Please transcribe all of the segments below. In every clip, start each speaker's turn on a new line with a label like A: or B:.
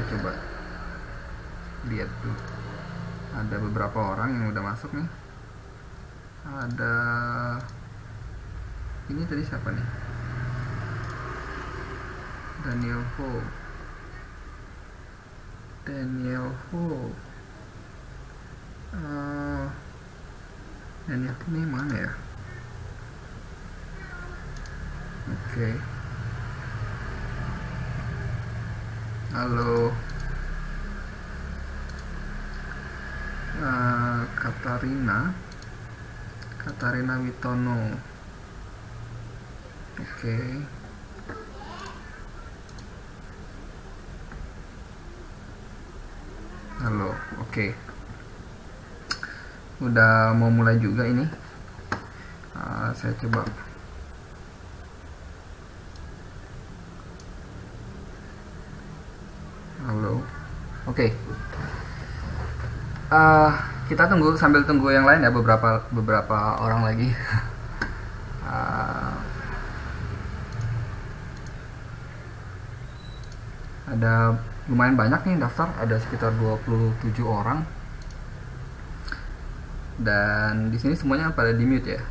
A: coba lihat tuh, ada beberapa orang yang udah masuk nih. Ada ini tadi siapa nih, Daniel Ho. Daniel Ho Daniel Ho ini mana ya? Oke. Halo. Katarina Witono. Oke. Halo. Oke. Udah mau mulai juga ini. Saya coba. Halo. Oke. Kita sambil tunggu yang lain ya, beberapa orang lagi. Ada lumayan banyak nih daftar, ada sekitar 27 orang. Dan di sini semuanya pada di mute ya.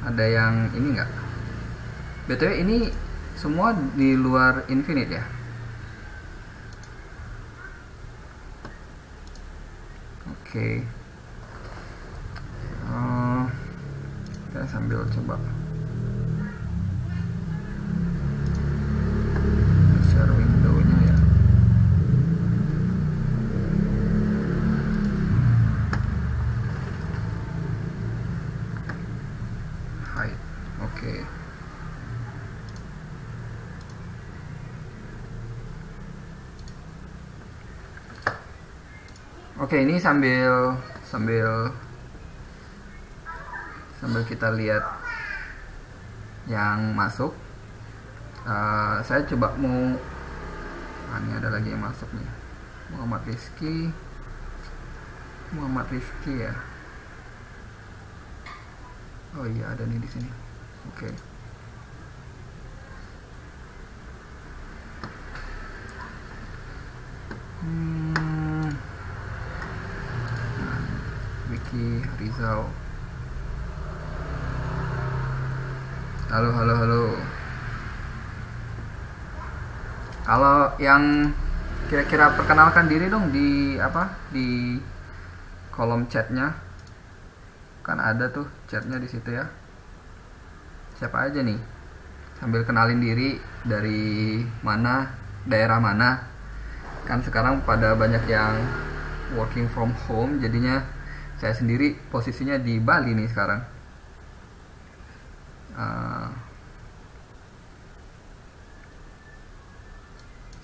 A: Ada yang ini enggak? BTW ini semua di luar Infinite ya? Oke. Kita sambil coba share window-nya ya. Hai. Oke. Oke, ini sambil kita lihat yang masuk. Saya coba mau ini ada lagi yang masuk nih. Muhammad Rifki ya. Oh iya, ada nih di sini. Oke. Wiki Rizal. Halo. Kalau yang kira-kira perkenalkan diri dong di kolom chatnya. Kan ada tuh chatnya di situ ya. Siapa aja nih? Sambil kenalin diri, dari mana, daerah mana. Kan sekarang pada banyak yang working from home, jadinya saya sendiri posisinya di Bali nih sekarang.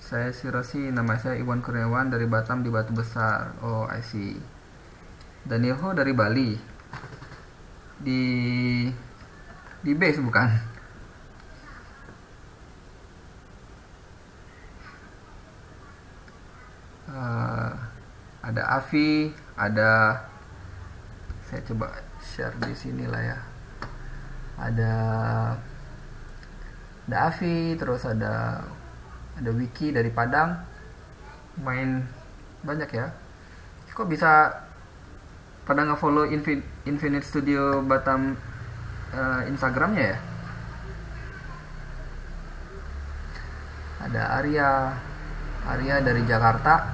A: Saya Sirosi, nama saya Iwan Kurniawan dari Batam di Batu Besar. Oh, I see. Daniel Ho dari Bali. Di base bukan? Ada Avi, saya coba share di sini lah ya. Ada Avi, terus ada Wiki dari Padang. Main banyak ya. Kok bisa pada nge-follow Infinite Studio Batam Instagramnya ya? Ada Arya dari Jakarta.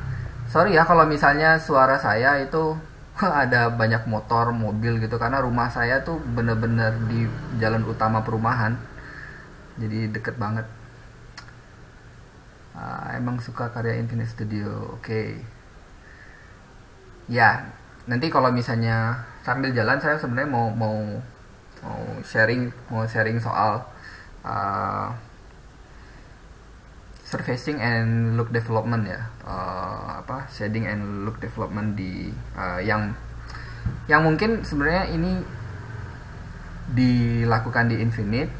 A: Sorry ya kalau misalnya suara saya itu ada banyak motor, mobil gitu, karena rumah saya tuh bener-bener di jalan utama perumahan, jadi deket banget. Emang suka karya Infinite Studio. Oke. Ya, nanti kalau misalnya sambil jalan saya sebenarnya mau sharing soal surfacing and look development ya, shading and look development di yang mungkin sebenarnya ini dilakukan di Infinite,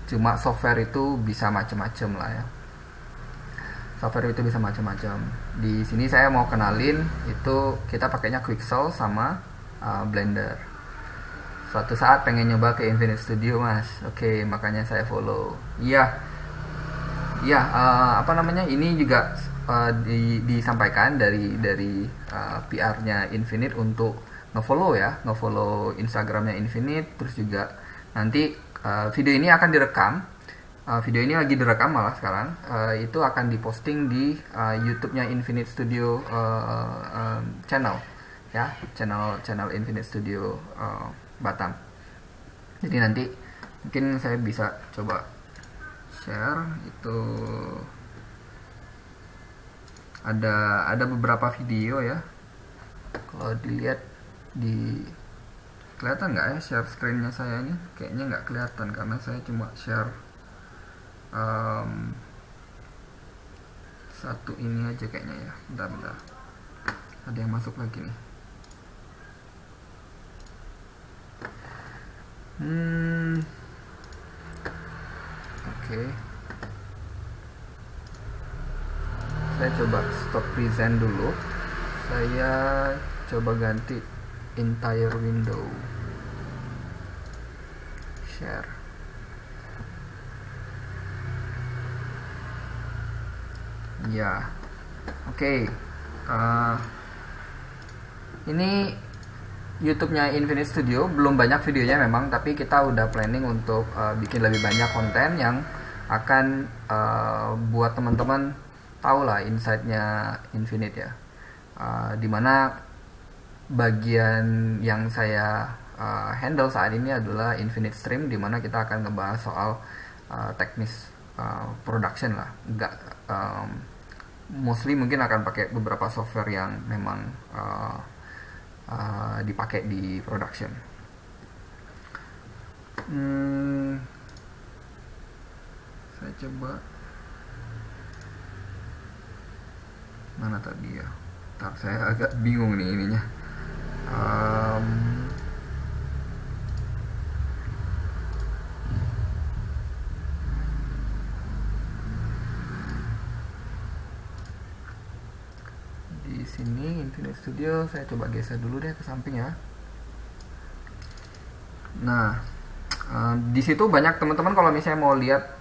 A: cuma software itu bisa macam-macam lah ya. Software itu bisa macam-macam. Di sini saya mau kenalin itu kita pakainya Quixel sama Blender. Suatu saat pengen nyoba ke Infinite Studio mas. Oke, makanya saya follow. Iya. Ya, apa namanya, ini juga disampaikan dari PR-nya Infinite untuk ngefollow ya, ngefollow Instagramnya Infinite, terus juga nanti video ini akan direkam. Video ini lagi direkam malah sekarang. Itu akan diposting di YouTube-nya Infinite Studio channel ya, channel Infinite Studio Batam. Jadi nanti mungkin saya bisa coba share itu, ada beberapa video ya. Kalau dilihat di kelihatan nggak ya share screen-nya saya ini? Kayaknya nggak kelihatan karena saya cuma share satu ini aja kayaknya ya. Bentar, ada yang masuk lagi nih. Oke. Saya coba stop present dulu. Saya coba ganti entire window. Share. Ya. Oke. Ini YouTube-nya Infinite Studio, belum banyak videonya memang, tapi kita udah planning untuk bikin lebih banyak konten yang akan buat teman-teman tahu lah insight-nya Infinite ya. Dimana bagian yang saya handle saat ini adalah Infinite Stream, dimana kita akan ngebahas soal teknis production lah. Enggak, mostly mungkin akan pakai beberapa software yang memang dipakai di production. Saya coba mana tadi ya. Ntar saya agak bingung nih ininya. Di sini Infinite Studio saya coba geser dulu deh ke samping ya. Nah, di situ banyak teman-teman kalau misalnya mau lihat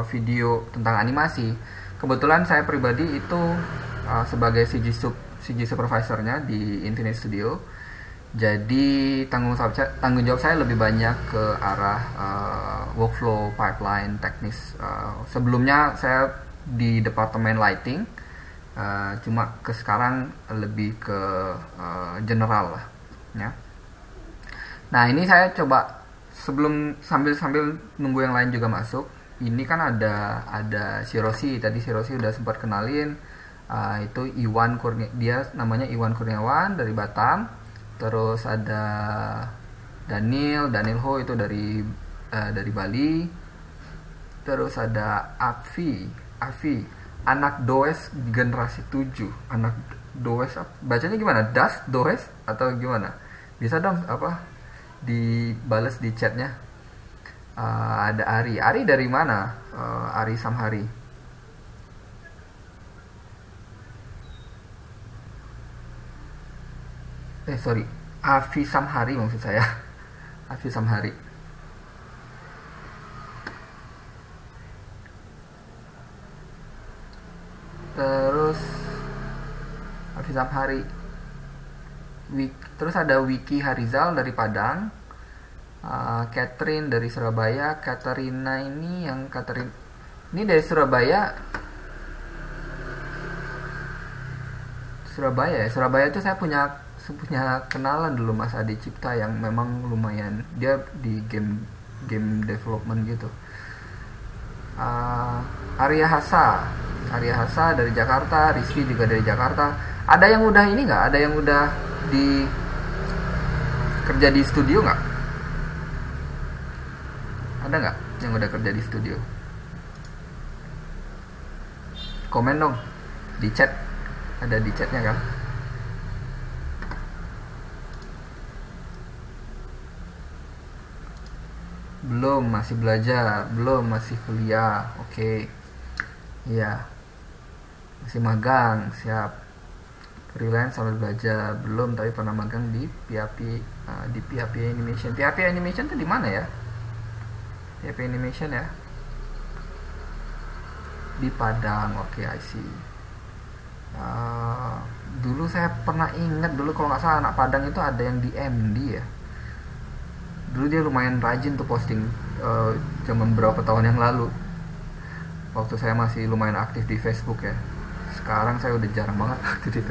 A: video tentang animasi. Kebetulan saya pribadi itu sebagai CG supervisornya di Infinite Studio. Jadi tanggung jawab saya lebih banyak ke arah workflow, pipeline, teknis. Sebelumnya saya di departemen lighting, cuma ke sekarang lebih ke general lah ya. Nah, ini saya coba sambil nunggu yang lain juga masuk. Ini kan ada si Rosi, tadi si Rosi udah sempat kenalin. Itu Iwan dia namanya Iwan Kurniawan dari Batam. Terus ada Daniel Ho itu dari Bali. Terus ada Afi anak Does generasi 7. Anak Does bacanya gimana? Does atau gimana? Bisa dong dibales di chatnya. Ada Ari dari mana? Ari Samhari. Sorry, Afi Samhari maksud saya. Afi Samhari. Terus Afi Samhari. Terus ada Wiki Harizal dari Padang. Catherine dari Surabaya. Katarina ini ini dari Surabaya itu saya punya kenalan dulu, Mas Adi Cipta, yang memang lumayan, dia di game development gitu. Arya Hasa dari Jakarta. Rizky juga dari Jakarta. Ada yang udah ini nggak? Ada yang udah kerja di studio nggak? Ada nggak yang udah kerja di studio? Komen dong di chat. Ada di chatnya kan? Belum, masih belajar. Belum, masih kuliah. Oke. Iya. Masih magang, siap. Freelance sambil belajar. Belum, tapi pernah magang di PHP Animation. PHP Animation tuh di mana ya? PHP Animation ya. Di Padang, oke, I see. Uh, Dulu saya pernah ingat, dulu kalau nggak salah anak Padang itu ada yang di MD ya. Dulu dia lumayan rajin tuh posting, zaman berapa tahun yang lalu. Waktu saya masih lumayan aktif di Facebook ya. Sekarang saya udah jarang banget aktif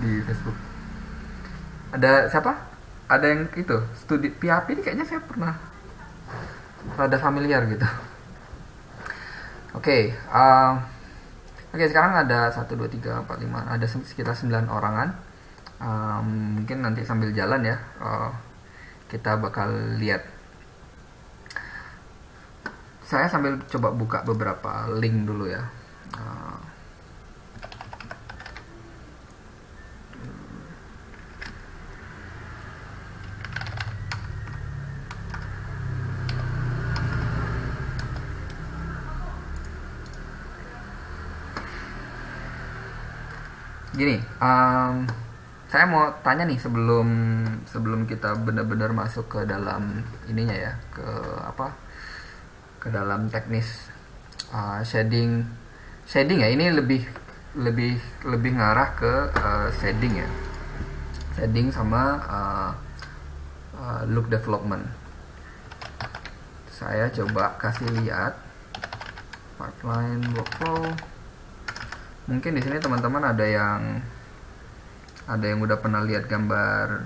A: di Facebook. Ada siapa? Ada yang itu studi PHP ini, kayaknya saya pernah rada familiar gitu. Oke, oke, sekarang ada satu 2 3 4 5, ada sekitar 9 orangan. Mungkin nanti sambil jalan ya, kita bakal lihat. Saya sambil coba buka beberapa link dulu ya. Uh, Gini, saya mau tanya nih sebelum sebelum kita benar-benar masuk ke dalam ininya ya, ke apa? Ke dalam teknis shading. Shading ya, ini lebih lebih lebih ngarah ke shading ya. Shading sama look development. Saya coba kasih lihat pipeline workflow. Mungkin di sini teman-teman ada yang udah pernah lihat gambar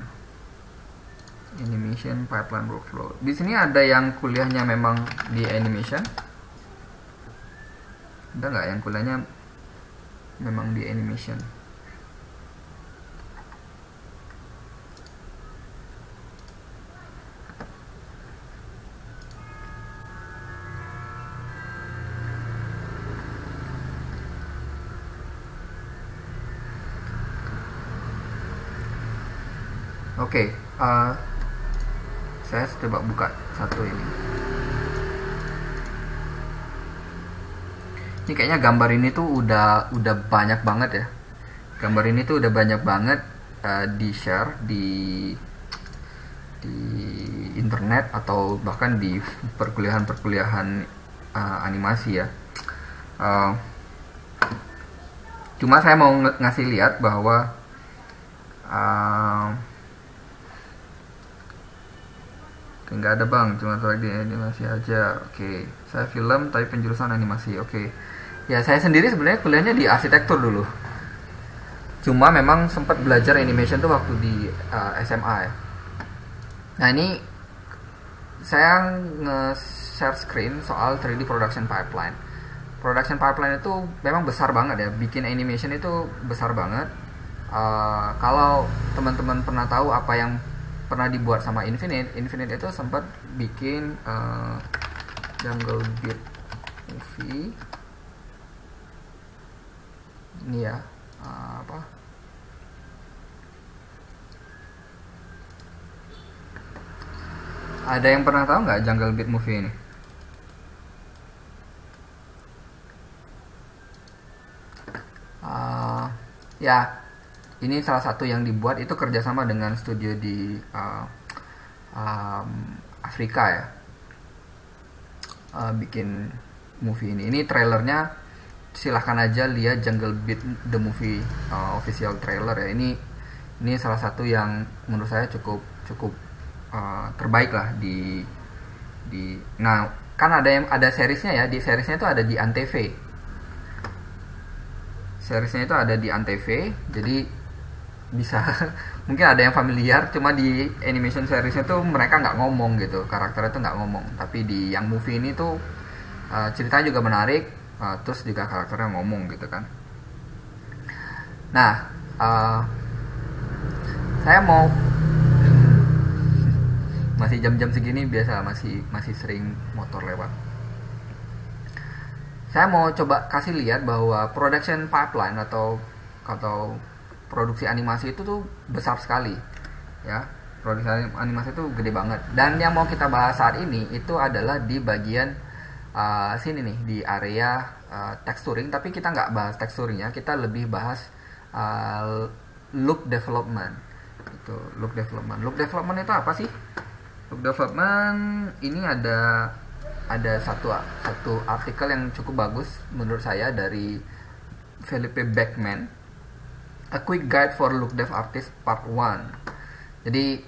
A: animation pipeline workflow. Di sini ada yang kuliahnya memang di animation. Ada nggak yang kuliahnya memang di animation? Oke, saya coba buka satu ini. Ini kayaknya gambar ini tuh udah banyak banget ya. Gambar ini tuh udah banyak banget di share di internet atau bahkan di perkuliahan animasi ya. Uh, Cuma saya mau ngasih lihat bahwa nggak ada bang, cuma lagi animasi aja. Oke, saya film tapi penjurusan animasi. Oke, ya saya sendiri sebenarnya kuliahnya di arsitektur dulu. Cuma memang sempat belajar animation tuh waktu di SMA ya. Nah ini saya nge-share screen soal 3D production pipeline. Production pipeline itu memang besar banget ya. Bikin animation itu besar banget. Kalau teman-teman pernah tahu apa yang pernah dibuat sama Infinite itu sempat bikin Jungle Beat movie ini ya, apa, ada yang pernah tahu nggak Jungle Beat movie ini? Ya, ini salah satu yang dibuat itu kerjasama dengan studio di Afrika ya, bikin movie ini. Ini trailernya, silahkan aja lihat Jungle Beat the movie official trailer ya. Ini salah satu yang menurut saya cukup terbaik lah di Nah kan ada seriesnya ya. Di seriesnya itu ada di Antv. Seriesnya itu ada di Antv, jadi bisa mungkin ada yang familiar. Cuma di animation seriesnya tuh mereka nggak ngomong gitu, karakternya tuh nggak ngomong, tapi di yang movie ini tuh ceritanya juga menarik, terus juga karakternya ngomong gitu kan. Nah, saya mau masih jam-jam segini biasa masih sering motor lewat. Saya mau coba kasih lihat bahwa production pipeline atau produksi animasi itu tuh besar sekali ya. Produksi animasi itu gede banget, dan yang mau kita bahas saat ini itu adalah di bagian sini nih, di area texturing. Tapi kita nggak bahas texturingnya, kita lebih bahas look development. Look development itu apa sih? Look development ini ada ada satu artikel yang cukup bagus menurut saya dari Philippe Beckman, A Quick Guide for Look Dev Artist Part 1. Jadi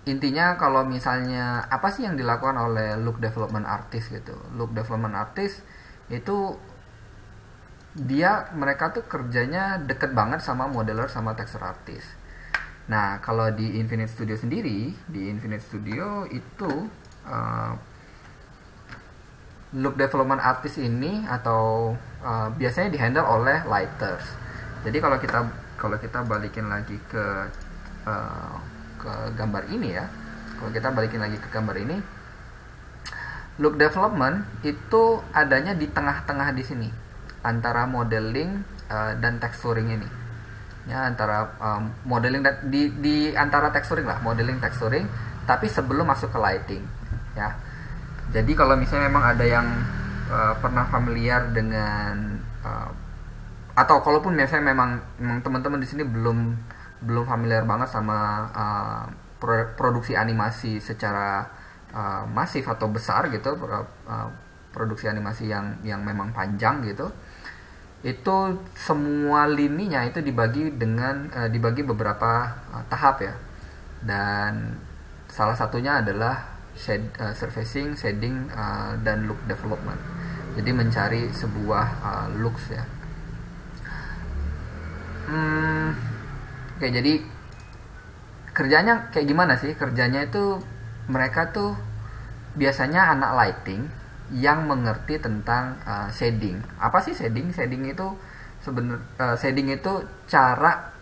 A: intinya kalau misalnya apa sih yang dilakukan oleh look development artist gitu. Look development artist itu mereka tuh kerjanya deket banget sama modeler sama texture artist. Nah, kalau di Infinite Studio sendiri, di Infinite Studio itu look development artist ini atau biasanya dihandle oleh lighters. Jadi kalau kita balikin lagi ke gambar ini ya, kalau kita balikin lagi ke gambar ini, look development itu adanya di tengah-tengah di sini antara modeling dan texturing ini. Ya, antara modeling dan di antara texturing lah, modeling texturing, tapi sebelum masuk ke lighting ya. Jadi kalau misalnya memang ada yang pernah familiar dengan atau kalaupun misalnya memang teman-teman di sini belum familiar banget sama produksi animasi secara masif atau besar gitu, produksi animasi yang memang panjang gitu, itu semua lininya itu dibagi beberapa tahap ya, dan salah satunya adalah surfacing, shading, dan look development. Jadi mencari sebuah looks ya. Oke, jadi kerjanya kayak gimana sih? Kerjanya itu mereka tuh biasanya anak lighting yang mengerti tentang shading. Apa sih shading? Shading itu cara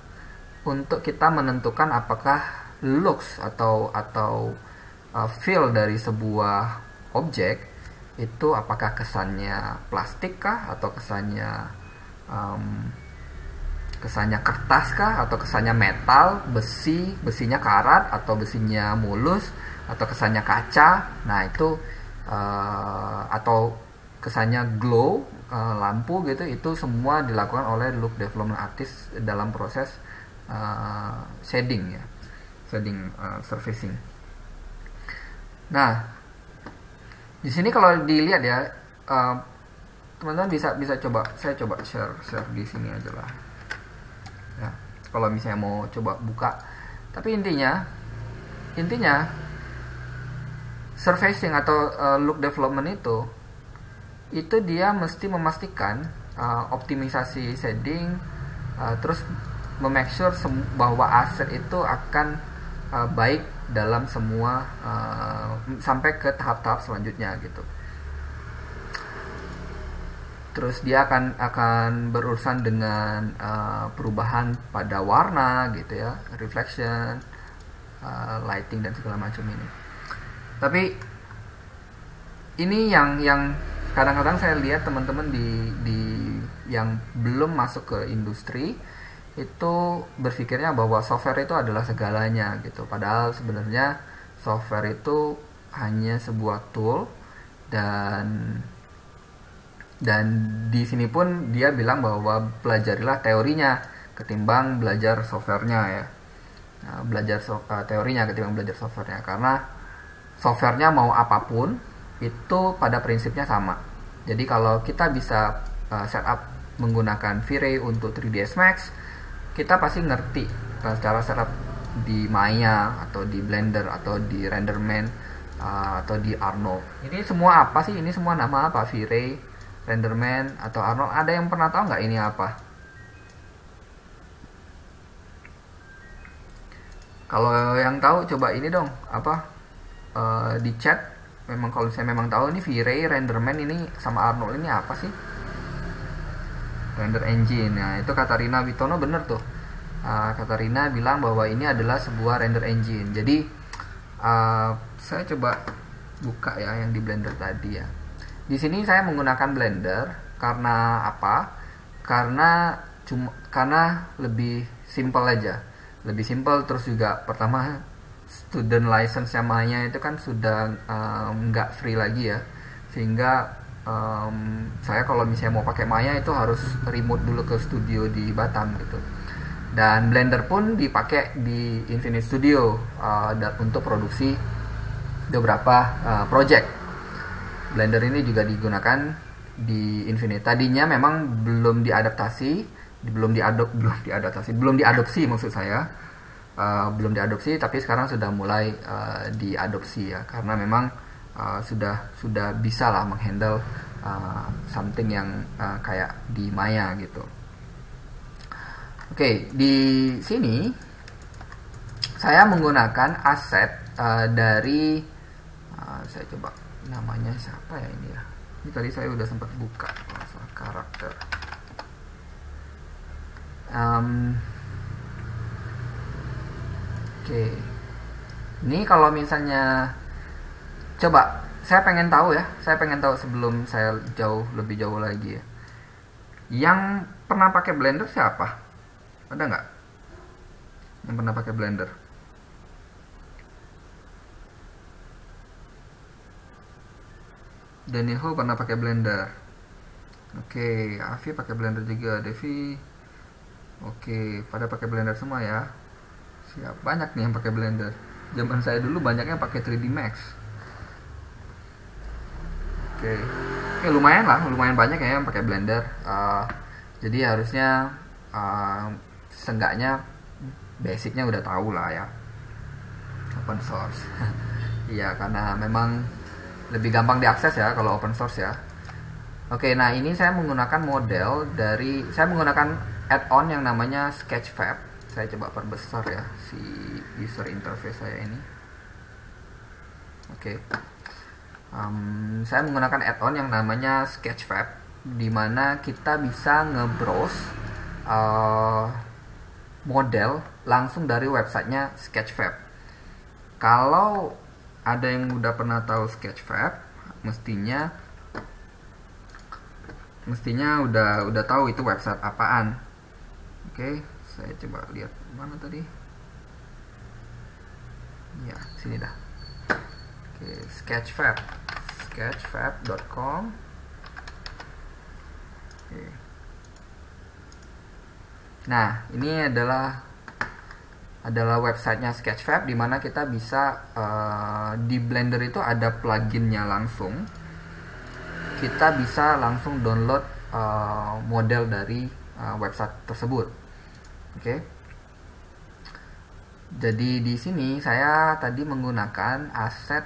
A: untuk kita menentukan apakah looks atau feel dari sebuah objek itu apakah kesannya plastik kah, atau kesannya kertas kah, atau kesannya metal, besinya karat, atau besinya mulus, atau kesannya kaca. Nah itu atau kesannya glow, lampu gitu, itu semua dilakukan oleh look development artist dalam proses shading ya, surfacing. Nah di sini kalau dilihat ya, teman-teman bisa coba, saya coba share di sini aja lah ya, kalau misalnya mau coba buka. Tapi intinya surfacing atau look development itu dia mesti memastikan optimisasi shading, terus memake sure bahwa aset itu akan baik dalam semua sampai ke tahap-tahap selanjutnya gitu. Terus dia akan berurusan dengan perubahan pada warna gitu ya, reflection, lighting dan segala macam ini. Tapi ini yang kadang-kadang saya lihat teman-teman di yang belum masuk ke industri itu berpikirnya bahwa software itu adalah segalanya gitu. Padahal sebenarnya software itu hanya sebuah tool, dan di sini pun dia bilang bahwa pelajarilah teorinya ketimbang belajar softwarenya ya. Nah, belajar teorinya ketimbang belajar softwarenya, karena softwarenya mau apapun itu pada prinsipnya sama. Jadi kalau kita bisa setup menggunakan V-Ray untuk 3ds Max, kita pasti ngerti cara setup di Maya atau di Blender atau di RenderMan atau di Arnold. Ini semua apa sih? Ini semua nama apa? V-Ray, RenderMan atau Arnold. Ada yang pernah tahu nggak ini apa? Kalau yang tahu coba ini dong, apa? Di chat. Memang kalau saya memang tahu ini V-Ray, RenderMan ini sama Arnold ini apa sih? Render Engine. Nah itu Katarina Witono bener tuh. Katarina bilang bahwa ini adalah sebuah render engine. Jadi saya coba buka ya yang di Blender tadi ya. Di sini saya menggunakan Blender karena apa? Karena lebih simple aja. Lebih simple, terus juga pertama student license Maya itu kan sudah nggak free lagi ya, sehingga saya kalau misalnya mau pakai Maya itu harus remote dulu ke studio di Batam gitu. Dan Blender pun dipakai di Infinite Studio untuk produksi beberapa project. Blender ini juga digunakan di Infinite. Tadinya memang belum diadaptasi, belum diadopsi maksud saya. Belum diadopsi, tapi sekarang sudah mulai diadopsi ya, karena memang sudah bisa lah menghandle something yang kayak di Maya gitu. Oke, di sini saya menggunakan aset dari saya coba namanya siapa ya ini ya. Ini tadi saya udah sempat buka masalah karakter. Oke. Ini kalau misalnya coba saya pengen tahu sebelum saya lebih jauh lagi ya. Yang pernah pakai Blender siapa? Ada nggak yang pernah pakai Blender? Daniel pernah pakai Blender. Oke, Avi pakai Blender juga. Devi. Oke, pada pakai Blender semua ya. Siap, banyak nih yang pakai Blender. Zaman saya dulu banyaknya pakai 3D Max. Oke, lumayan banyak ya yang pakai Blender. Jadi harusnya seenggaknya basicnya udah tahu lah ya. Open source. Iya, karena memang lebih gampang diakses ya kalau open source ya. Oke, nah ini saya menggunakan saya menggunakan add-on yang namanya Sketchfab. Saya coba perbesar ya si user interface saya ini. Oke. Saya menggunakan add-on yang namanya Sketchfab, di mana kita bisa nge-browse model langsung dari websitenya Sketchfab. Kalau ada yang udah pernah tahu Sketchfab, mestinya udah tahu itu website apaan. Oke, saya coba lihat mana tadi. Ya, sini dah. Oke, sketchfab.com. Oke. Nah, ini adalah websitenya Sketchfab, di mana kita bisa di Blender itu ada pluginnya langsung. Kita bisa langsung download model dari website tersebut. Oke. Jadi di sini saya tadi menggunakan aset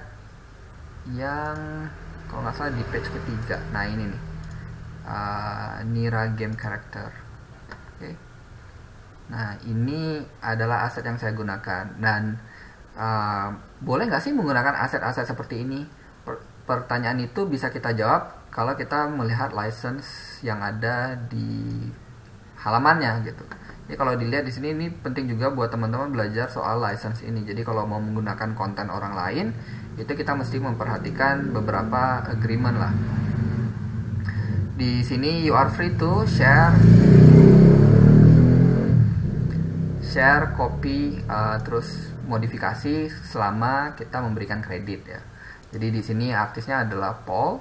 A: yang kalau nggak salah di page ketiga. Nah ini nih, Nira Game Character. Oke. Nah ini adalah aset yang saya gunakan, dan boleh nggak sih menggunakan aset-aset seperti ini? Pertanyaan itu bisa kita jawab kalau kita melihat license yang ada di halamannya gitu. Jadi kalau dilihat di sini, ini penting juga buat teman-teman belajar soal license ini. Jadi kalau mau menggunakan konten orang lain, itu kita mesti memperhatikan beberapa agreement lah. Di sini you are free to share, copy, terus modifikasi selama kita memberikan kredit ya. Jadi di sini artisnya adalah Paul,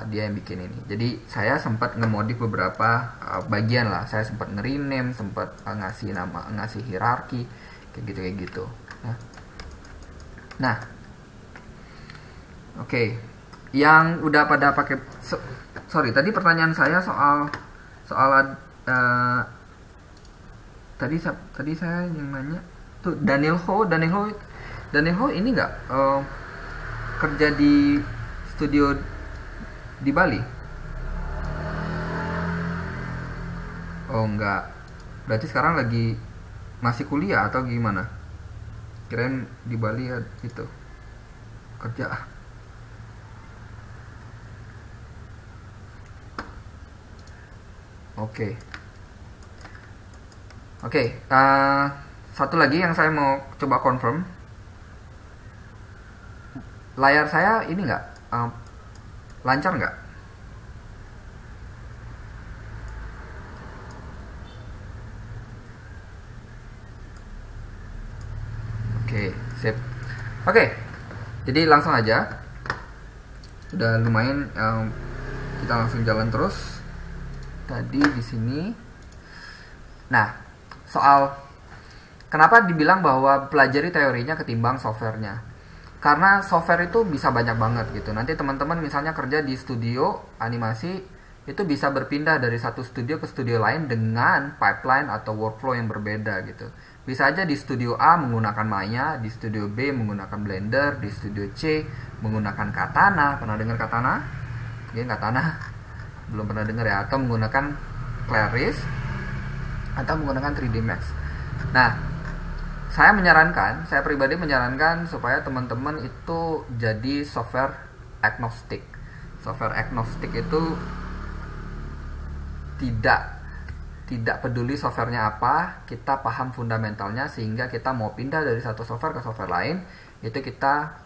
A: dia yang bikin ini. Jadi saya sempat ngemodif beberapa bagian lah. Saya sempat nge-rename, sempat ngasih nama, ngasih hierarki, kayak gitu. Nah, oke. Yang udah pada pakai, sorry, tadi pertanyaan saya soal tadi saya yang nanya tuh Daniel Ho ini nggak kerja di studio di Bali? Oh enggak, berarti sekarang lagi masih kuliah atau gimana? Kirain di Bali ya itu kerja. Oke. Satu lagi yang saya mau coba confirm, layar saya ini nggak lancar nggak? Oke, sip. Oke, jadi langsung aja. Udah lumayan, kita langsung jalan terus. Tadi di sini. Nah, soal kenapa dibilang bahwa pelajari teorinya ketimbang softwarenya. karena software itu bisa banyak banget gitu. Nanti teman-teman misalnya kerja di studio animasi, itu bisa berpindah dari satu studio ke studio lain dengan pipeline atau workflow yang berbeda gitu. Bisa aja di studio A menggunakan Maya, di studio B menggunakan Blender, di studio C menggunakan Katana. Pernah dengar Katana? Mungkin Katana belum pernah dengar ya. Atau menggunakan Claris, atau menggunakan 3D Max. Nah, saya pribadi menyarankan supaya teman-teman itu jadi software agnostic. Software agnostic itu tidak peduli softwarenya apa, kita paham fundamentalnya sehingga kita mau pindah dari satu software ke software lain itu kita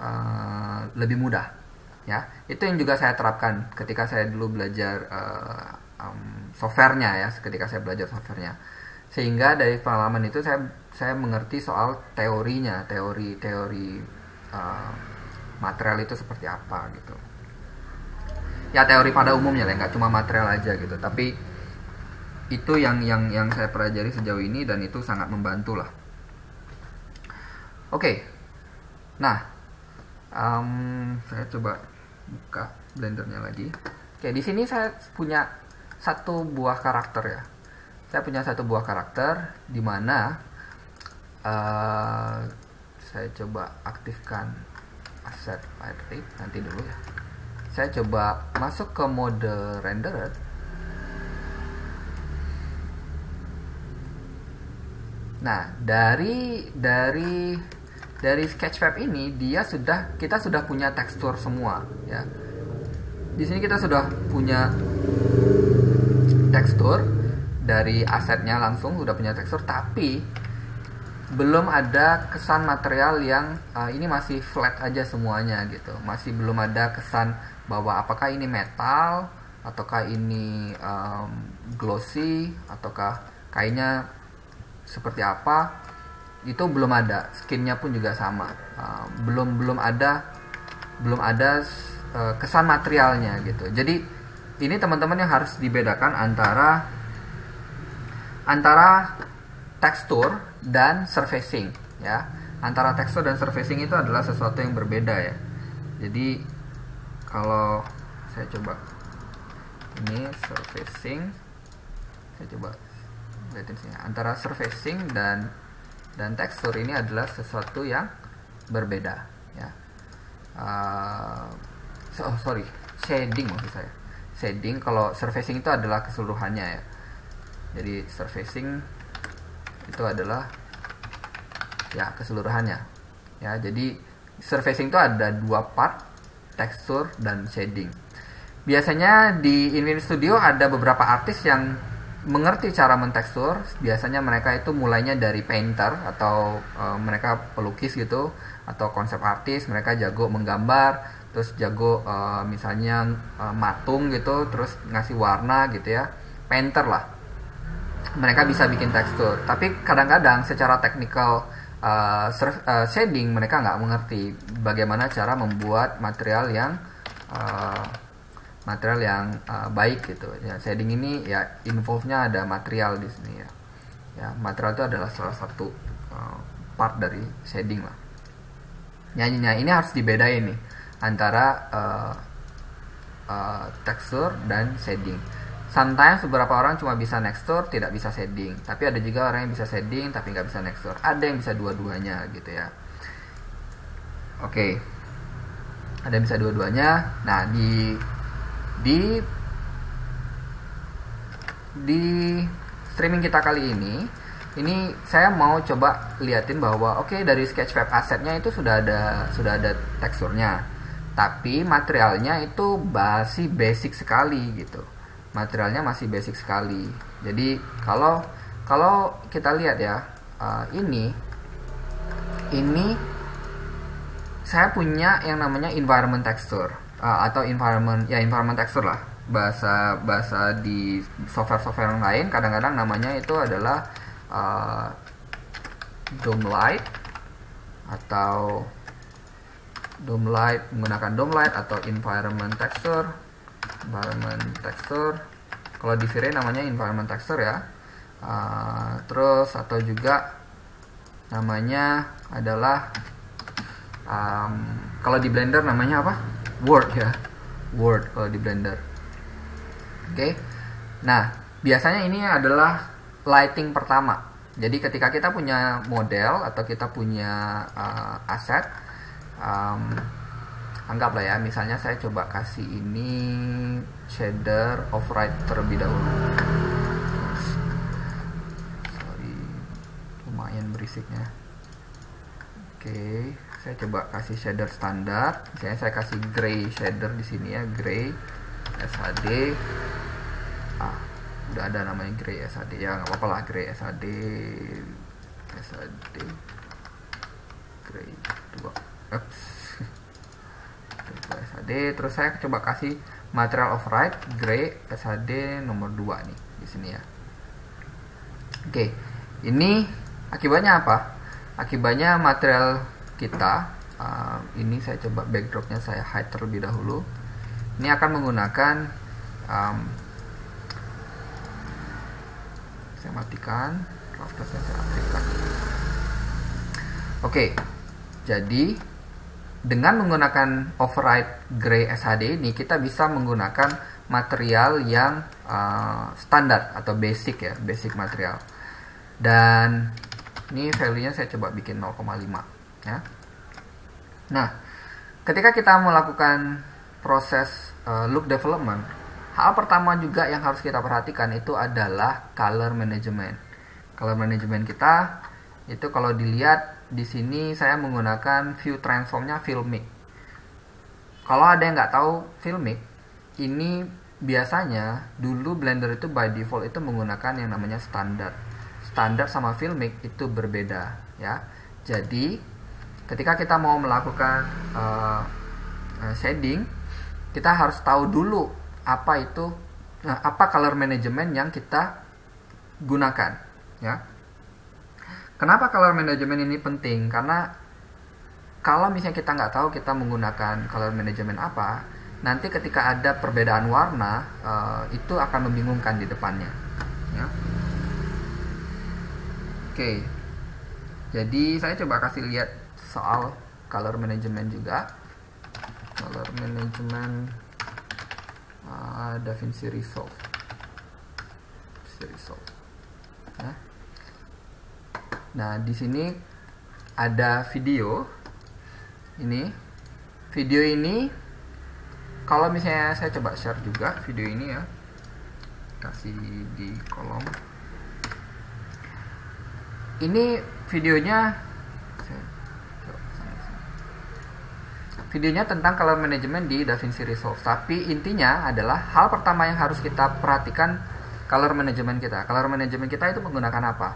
A: lebih mudah. Ya, itu yang juga saya terapkan ketika saya dulu belajar softwarenya ya, ketika saya belajar softwarenya. Sehingga dari pengalaman itu saya mengerti soal teorinya, teori material itu seperti apa gitu. Ya teori pada umumnya lah, nggak cuma material aja gitu, tapi itu yang saya pelajari sejauh ini dan itu sangat membantu lah. Oke. Nah, saya coba buka Blendernya lagi. Oke, di sini saya punya satu buah karakter ya. Saya punya satu buah karakter di mana saya coba aktifkan asset library nanti dulu ya. Saya coba masuk ke mode renderer. Nah, dari Sketchfab ini kita sudah punya tekstur semua ya. Di sini kita sudah punya tekstur dari asetnya, langsung sudah punya tekstur, tapi belum ada kesan material yang ini masih flat aja semuanya gitu. Masih belum ada kesan bahwa apakah ini metal ataukah ini glossy ataukah kainnya seperti apa, itu belum ada. Skinnya pun juga sama, belum ada kesan materialnya gitu. Jadi ini teman-teman yang harus dibedakan antara tekstur dan surfacing ya. Antara tekstur dan surfacing itu adalah sesuatu yang berbeda ya. Jadi kalau saya coba ini surfacing, saya coba lihatin sini, antara surfacing dan tekstur ini adalah sesuatu yang berbeda ya. Shading maksud saya. Shading, kalau surfacing itu adalah keseluruhannya ya. Jadi surfacing itu adalah ya keseluruhannya ya. Jadi surfacing itu ada dua part, tekstur dan shading. Biasanya di InVid Studio ada beberapa artis yang mengerti cara mentekstur. Biasanya mereka itu mulainya dari painter atau mereka pelukis gitu, atau konsep artis, mereka jago menggambar, terus jago misalnya matung gitu, terus ngasih warna gitu ya, painter lah, mereka bisa bikin tekstur. Tapi kadang-kadang secara teknikal shading mereka nggak mengerti bagaimana cara membuat material yang baik gitu ya. Shading ini ya involve-nya ada material di sini ya. Ya, material itu adalah salah satu part dari shading lah. Nyanyinya ini harus dibedain nih antara tekstur dan shading. Sometimes beberapa orang cuma bisa tekstur, tidak bisa shading. Tapi ada juga orang yang bisa shading tapi nggak bisa tekstur. Ada yang bisa dua-duanya gitu ya. Oke. Ada yang bisa dua-duanya. Nah, di streaming kita kali ini saya mau coba liatin bahwa dari Sketchfab asetnya itu sudah ada teksturnya, tapi materialnya itu masih basic sekali gitu. Materialnya masih basic sekali. Jadi kalau kita lihat ya, ini saya punya yang namanya environment texture atau environment texture lah, bahasa di software yang lain kadang-kadang namanya itu adalah dome light atau menggunakan dome light atau environment texture. Kalau di V-Ray namanya environment texture ya. Terus atau juga namanya adalah Kalau di Blender namanya apa? Word ya, Word kalau di Blender. Oke. Nah, biasanya ini adalah lighting pertama. Jadi ketika kita punya model atau kita punya aset, anggaplah ya, misalnya saya coba kasih ini shader override terlebih dahulu. Sorry, lumayan berisiknya. Oke, saya coba kasih shader standar. Misalnya saya kasih gray shader di sini ya, gray SHD. Udah ada namanya gray SHD ya, nggak apa-apa lah, gray SHD gray 2. Oops. SHD. Terus saya coba kasih material override gray SHD nomor 2 nih di sini ya. Oke, ini akibatnya apa? Akibatnya material kita ini saya coba backdropnya saya hide terlebih dahulu. Ini akan menggunakan saya matikan raftersnya, saya aktifkan. Oke, jadi dengan menggunakan override gray SHD ini kita bisa menggunakan material yang standar atau basic ya, basic material. Dan ini value-nya saya coba bikin 0,5 ya. Nah, ketika kita melakukan proses look development, hal pertama juga yang harus kita perhatikan itu adalah color management. Color management kita itu kalau dilihat di sini saya menggunakan view transformnya Filmic. Kalau ada yang nggak tahu Filmic, ini biasanya dulu Blender itu by default itu menggunakan yang namanya standar. Standar sama Filmic itu berbeda ya. Jadi ketika kita mau melakukan shading, kita harus tahu dulu apa color management yang kita gunakan ya. Kenapa color management ini penting? Karena kalau misalnya kita nggak tahu kita menggunakan color management apa, nanti ketika ada perbedaan warna itu akan membingungkan di depannya ya. Oke, jadi saya coba kasih lihat soal color management juga. Color management DaVinci Resolve. Ya. Nah, di sini ada video. Video ini kalau misalnya saya coba share juga video ini ya. Kasih di kolom. Ini videonya tentang color management di DaVinci Resolve. Tapi intinya adalah hal pertama yang harus kita perhatikan color management kita. Color management kita itu menggunakan apa?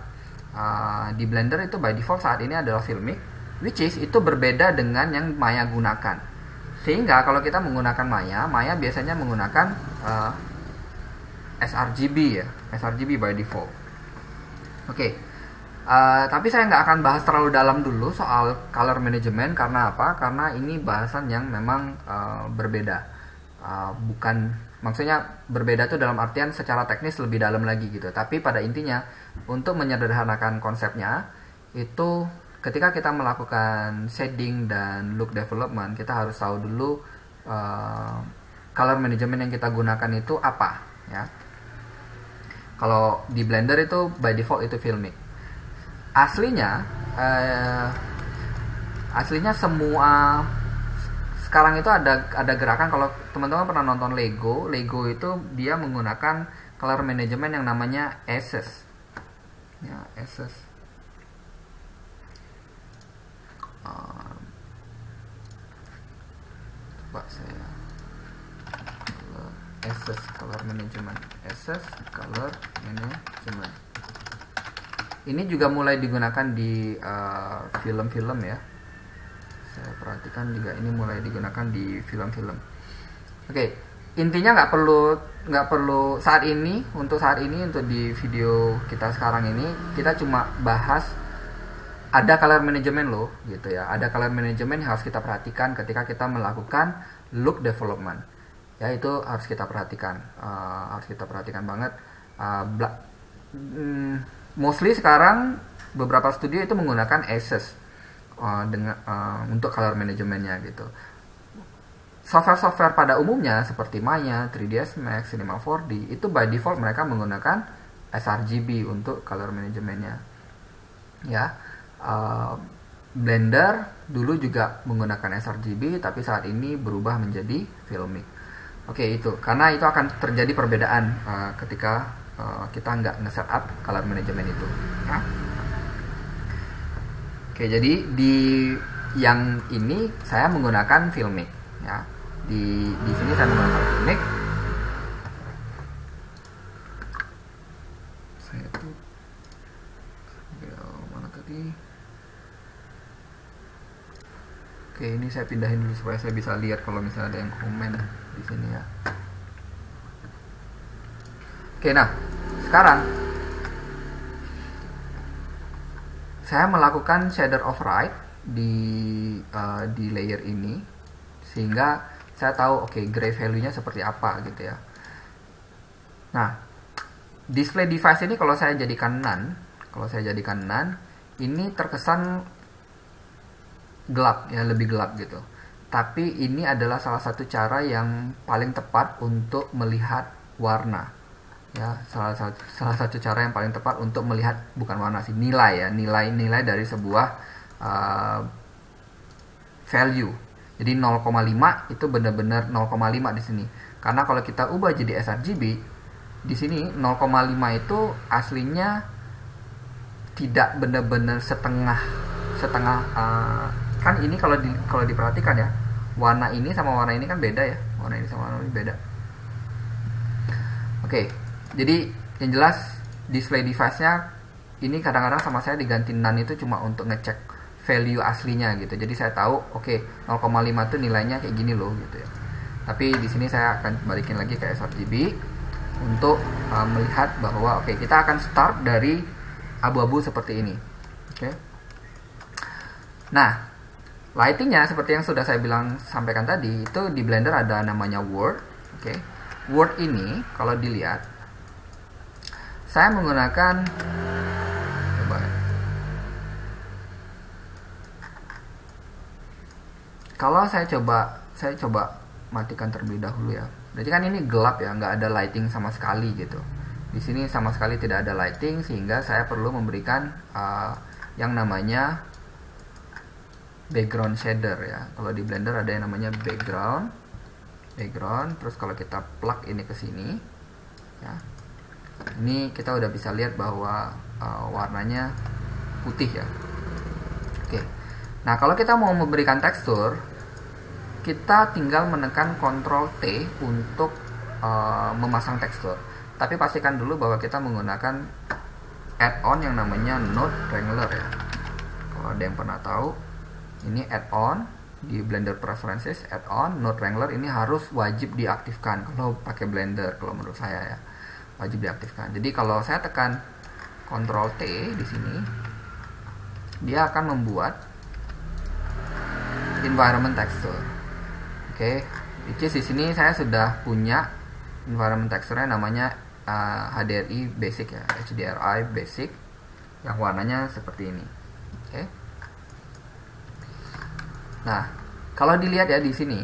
A: Di Blender itu by default saat ini adalah Filmic, which is itu berbeda dengan yang Maya gunakan. Sehingga kalau kita menggunakan Maya biasanya menggunakan sRGB ya, sRGB by default. Oke. Tapi saya nggak akan bahas terlalu dalam dulu soal color management. Karena apa? Karena ini bahasan yang memang berbeda. Maksudnya berbeda tuh dalam artian secara teknis lebih dalam lagi gitu. Tapi pada intinya untuk menyederhanakan konsepnya itu ketika kita melakukan shading dan look development, kita harus tahu dulu color management yang kita gunakan itu apa ya. Kalau di Blender itu by default itu Filmic. Aslinya semua sekarang itu ada gerakan. Kalau teman-teman pernah nonton Lego itu dia menggunakan color management yang namanya Access ya, Access. Coba saya Access color management. Ini juga mulai digunakan di film-film ya. Saya perhatikan juga ini mulai digunakan di film-film. Oke, intinya nggak perlu saat ini untuk di video kita sekarang ini kita cuma bahas ada color management loh gitu ya. Ada color management yang harus kita perhatikan ketika kita melakukan look development. Ya itu harus kita perhatikan, banget. Mostly sekarang beberapa studio itu menggunakan Access. untuk color manajemennya gitu. Software-software pada umumnya seperti Maya, 3ds Max, Cinema 4D itu by default mereka menggunakan sRGB untuk color manajemennya. Ya, Blender dulu juga menggunakan sRGB, tapi saat ini berubah menjadi Filmic. Oke, itu karena itu akan terjadi perbedaan ketika kita nggak nge-setup color management itu. Ya. Oke, jadi di yang ini saya menggunakan Filmic. Ya. Di sini saya menggunakan Filmic. Saya tuh mana tadi? Oke, ini saya pindahin dulu supaya saya bisa lihat kalau misalnya ada yang komen di sini ya. Oke, nah sekarang saya melakukan shader override di layer ini sehingga saya tahu gray value-nya seperti apa gitu ya. Nah, display device ini kalau saya jadikan none, ini terkesan gelap ya, lebih gelap gitu. Tapi ini adalah salah satu cara yang paling tepat untuk melihat warna. Ya, salah satu cara yang paling tepat untuk melihat bukan warna sih, nilai ya, nilai dari sebuah value. Jadi 0,5 itu benar-benar 0,5 di sini. Karena kalau kita ubah jadi sRGB, di sini 0,5 itu aslinya tidak benar-benar setengah kan ini kalau diperhatikan ya, warna ini sama warna ini kan beda ya. Warna ini sama warna ini beda. Oke. Jadi yang jelas display device-nya ini kadang-kadang sama saya diganti none itu cuma untuk ngecek value aslinya gitu. Jadi saya tahu 0,5 itu nilainya kayak gini loh gitu ya. Tapi di sini saya akan balikin lagi ke sRGB untuk melihat bahwa kita akan start dari abu-abu seperti ini. Oke. Nah, lightingnya seperti yang sudah saya sampaikan tadi, itu di Blender ada namanya World. World ini kalau dilihat saya menggunakan kalau saya coba matikan terlebih dahulu ya. Berarti kan ini gelap ya, nggak ada lighting sama sekali gitu. Di sini sama sekali tidak ada lighting sehingga saya perlu memberikan yang namanya background shader ya. Kalau di Blender ada yang namanya background. Terus kalau kita plug ini ke sini, ya, ini kita udah bisa lihat bahwa warnanya putih ya. Oke. Nah, kalau kita mau memberikan tekstur, kita tinggal menekan Ctrl T untuk memasang tekstur. Tapi pastikan dulu bahwa kita menggunakan add-on yang namanya Node Wrangler ya. Kalau ada yang pernah tahu, ini add-on di Blender Preferences, add-on Node Wrangler ini harus wajib diaktifkan kalau pakai Blender, kalau menurut saya ya. Wajib diaktifkan. Jadi kalau saya tekan Ctrl T di sini, dia akan membuat environment texture. Which is di sini saya sudah punya environment texture-nya namanya HDRI basic ya, HDRI basic yang warnanya seperti ini. Nah, kalau dilihat ya di sini,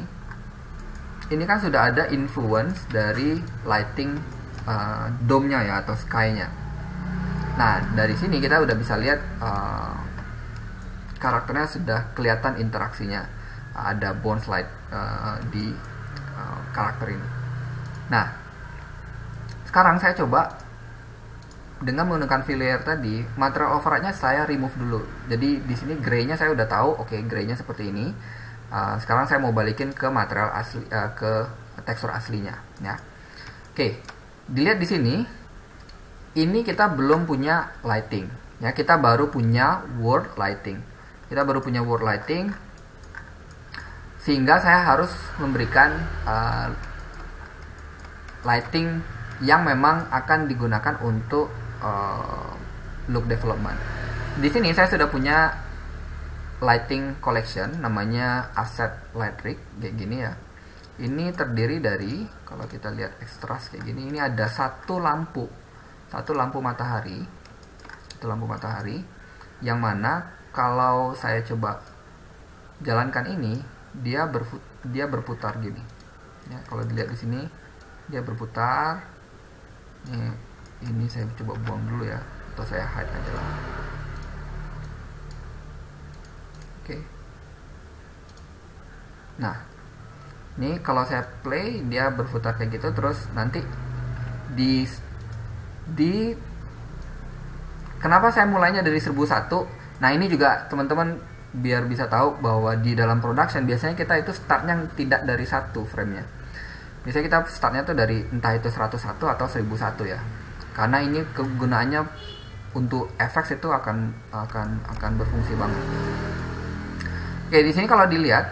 A: ini kan sudah ada influence dari lighting dome-nya ya atau sky-nya. Nah, dari sini kita udah bisa lihat karakternya sudah kelihatan interaksinya, ada bounce light di karakter ini. Nah, sekarang saya coba dengan menggunakan fill layer tadi, material override-nya saya remove dulu. Jadi di sini gray-nya saya udah tahu, gray-nya seperti ini. Sekarang saya mau balikin ke material asli, ke tekstur aslinya ya. Dilihat di sini, ini kita belum punya lighting ya, kita baru punya world lighting. Sehingga saya harus memberikan lighting yang memang akan digunakan untuk look development. Di sini saya sudah punya lighting collection namanya Asset Light Rig kayak gini ya. Ini terdiri dari, kalau kita lihat extras kayak gini, ini ada satu lampu matahari, yang mana kalau saya coba jalankan ini, dia berputar gini ya. Kalau dilihat di sini dia berputar. Ini saya coba buang dulu ya, atau saya hide aja lah. Oke. Nah, ini kalau saya play dia berputar kayak gitu. Terus nanti di kenapa saya mulainya dari 1001? Nah, ini juga teman-teman biar bisa tahu bahwa di dalam production biasanya kita itu startnya tidak dari 1 frame-nya. Biasanya kita startnya tuh dari entah itu 101 atau 1001 ya. Karena ini kegunaannya untuk efek itu akan berfungsi banget. Oke, di sini kalau dilihat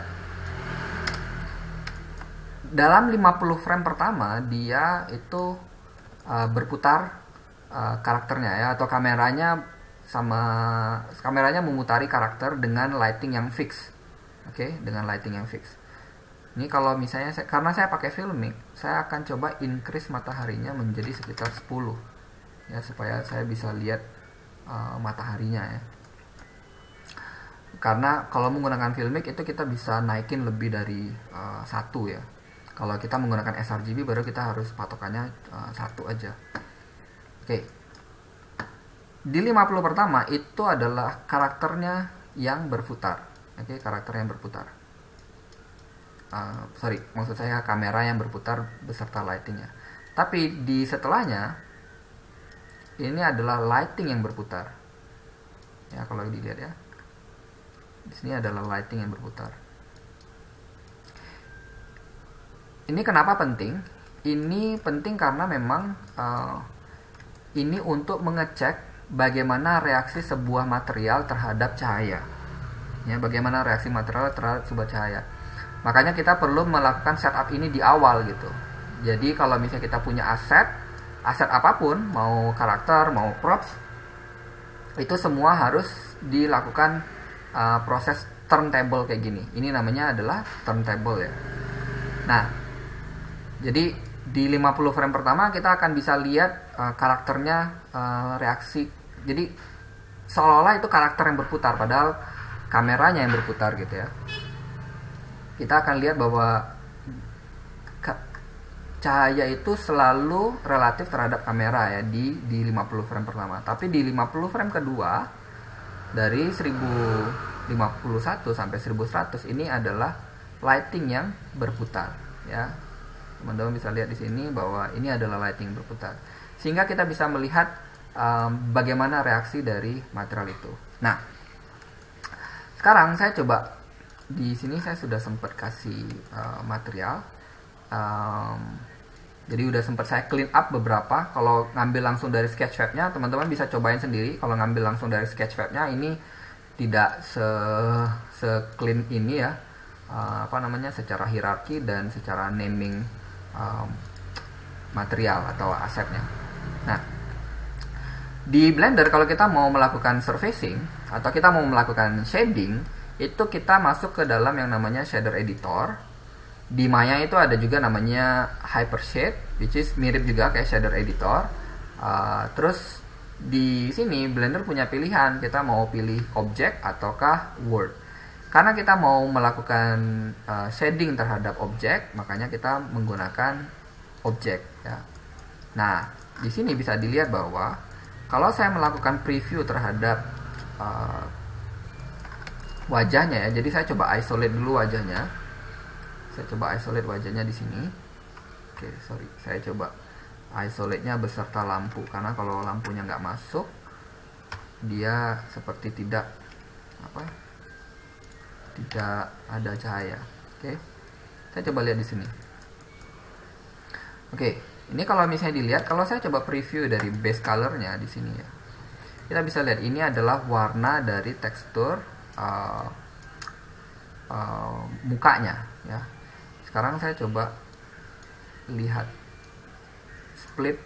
A: dalam 50 frame pertama dia itu berputar karakternya ya, atau kameranya memutari karakter dengan lighting yang fix. Oke, dengan lighting yang fix. Ini kalau misalnya karena saya pakai filmic, saya akan coba increase mataharinya menjadi sekitar 10 ya, supaya saya bisa lihat mataharinya ya. Karena kalau menggunakan filmic itu kita bisa naikin lebih dari 1 ya. Kalau kita menggunakan sRGB baru kita harus patokannya 1 aja. Oke. Di 50 pertama itu adalah karakternya yang berputar. Oke, karakter yang berputar. Maksud saya kamera yang berputar beserta lightingnya. Tapi di setelahnya ini adalah lighting yang berputar. Ya, kalau dilihat ya. Di sini adalah lighting yang berputar. Ini kenapa penting? Ini penting karena memang ini untuk mengecek bagaimana reaksi sebuah material terhadap cahaya. Ya, bagaimana reaksi material terhadap sebuah cahaya. Makanya kita perlu melakukan setup ini di awal gitu. Jadi kalau misalnya kita punya aset apapun, mau karakter, mau props, itu semua harus dilakukan proses turntable kayak gini. Ini namanya adalah turntable ya. Nah, jadi di 50 frame pertama kita akan bisa lihat karakternya reaksi. Jadi seolah-olah itu karakter yang berputar, padahal kameranya yang berputar gitu ya. Kita akan lihat bahwa cahaya itu selalu relatif terhadap kamera ya di 50 frame pertama. Tapi di 50 frame kedua dari 1051 sampai 1100 ini adalah lighting yang berputar ya. Teman-teman bisa lihat di sini bahwa ini adalah lighting berputar, sehingga kita bisa melihat bagaimana reaksi dari material itu. Nah, sekarang saya coba di sini saya sudah sempat kasih material, jadi udah sempat saya clean up beberapa. Kalau ngambil langsung dari sketchfab-nya, teman-teman bisa cobain sendiri. Kalau ngambil langsung dari sketchfab-nya ini tidak se clean ini ya, secara hierarki dan secara naming material atau asetnya. Nah, di Blender kalau kita mau melakukan surfacing atau kita mau melakukan shading, itu kita masuk ke dalam yang namanya shader editor. Di Maya itu ada juga namanya Hypershade, which is mirip juga kayak shader editor. Terus di sini Blender punya pilihan, kita mau pilih object ataukah word. Karena kita mau melakukan shading terhadap objek, makanya kita menggunakan objek ya. Nah, di sini bisa dilihat bahwa kalau saya melakukan preview terhadap wajahnya ya, jadi saya coba isolate dulu wajahnya. Saya coba isolate wajahnya di sini. Oke, sorry, saya coba isolate-nya beserta lampu, karena kalau lampunya nggak masuk, dia seperti tidak ada cahaya. Oke, saya coba lihat di sini. Oke, ini kalau misalnya dilihat, kalau saya coba preview dari base color-nya di sini ya, kita bisa lihat ini adalah warna dari tekstur mukanya ya. Sekarang saya coba lihat split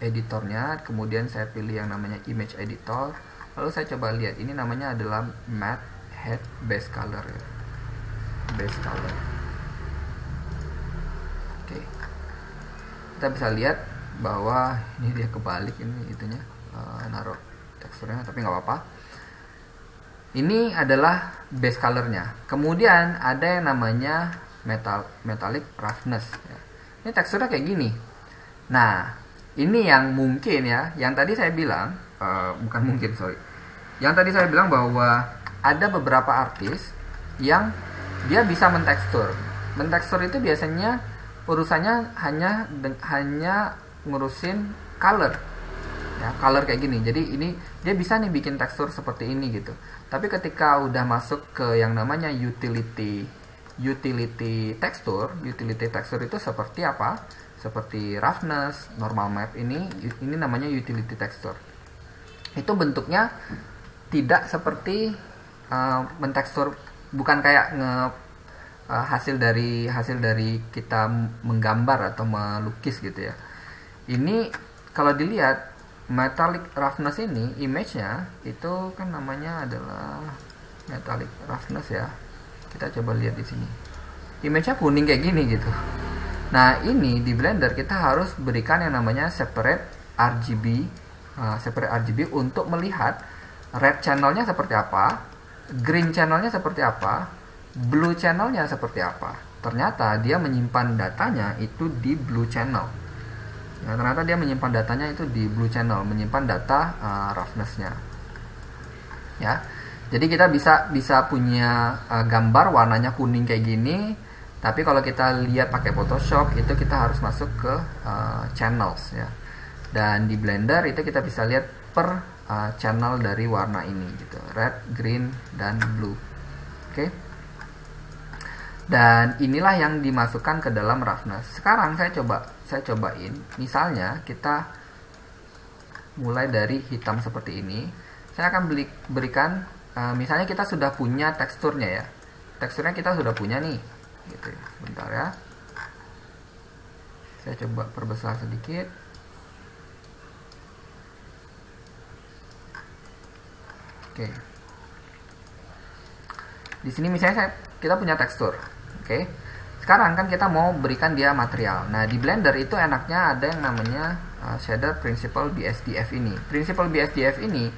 A: editornya, kemudian saya pilih yang namanya image editor, lalu saya coba lihat ini namanya adalah matte head base color ya. Base color. Oke. Kita bisa lihat bahwa ini dia kebalik ini itunya, naruh teksturnya, tapi nggak apa-apa. Ini adalah base colornya. Kemudian ada yang namanya metallic roughness. Ini teksturnya kayak gini. Nah, ini yang mungkin ya, yang tadi saya bilang, bukan mungkin, sorry. Yang tadi saya bilang bahwa ada beberapa artis yang dia bisa mentekstur. Mentekstur itu biasanya urusannya hanya ngurusin color. Ya, color kayak gini. Jadi ini dia bisa nih bikin tekstur seperti ini gitu. Tapi ketika udah masuk ke yang namanya utility tekstur itu seperti apa? Seperti roughness, normal map ini namanya utility texture. Itu bentuknya tidak seperti mentekstur, bukan kayak hasil dari kita menggambar atau melukis gitu ya. Ini kalau dilihat metallic roughness ini, image-nya itu kan namanya adalah metallic roughness ya. Kita coba lihat di sini. Image-nya kuning kayak gini gitu. Nah, ini di Blender kita harus berikan yang namanya separate RGB untuk melihat red channelnya seperti apa, green channelnya seperti apa, blue channelnya seperti apa. Ternyata dia menyimpan datanya itu di blue channel. Ya, ternyata dia menyimpan datanya itu di blue channel, menyimpan data roughness-nya. Ya. Jadi kita bisa punya gambar warnanya kuning kayak gini, tapi kalau kita lihat pakai Photoshop itu kita harus masuk ke channels ya. Dan di Blender itu kita bisa lihat per channel dari warna ini gitu, red, green, dan blue. Oke. Dan inilah yang dimasukkan ke dalam roughness. Sekarang saya cobain. Misalnya kita mulai dari hitam seperti ini. Saya akan berikan misalnya kita sudah punya teksturnya ya. Teksturnya kita sudah punya nih. Gitu ya. Sebentar ya. Saya coba perbesar sedikit. Oke. Di sini misalnya kita punya tekstur. Oke. Sekarang kan kita mau berikan dia material. Nah, di Blender itu enaknya ada yang namanya shader principle BSDF ini. Principle BSDF ini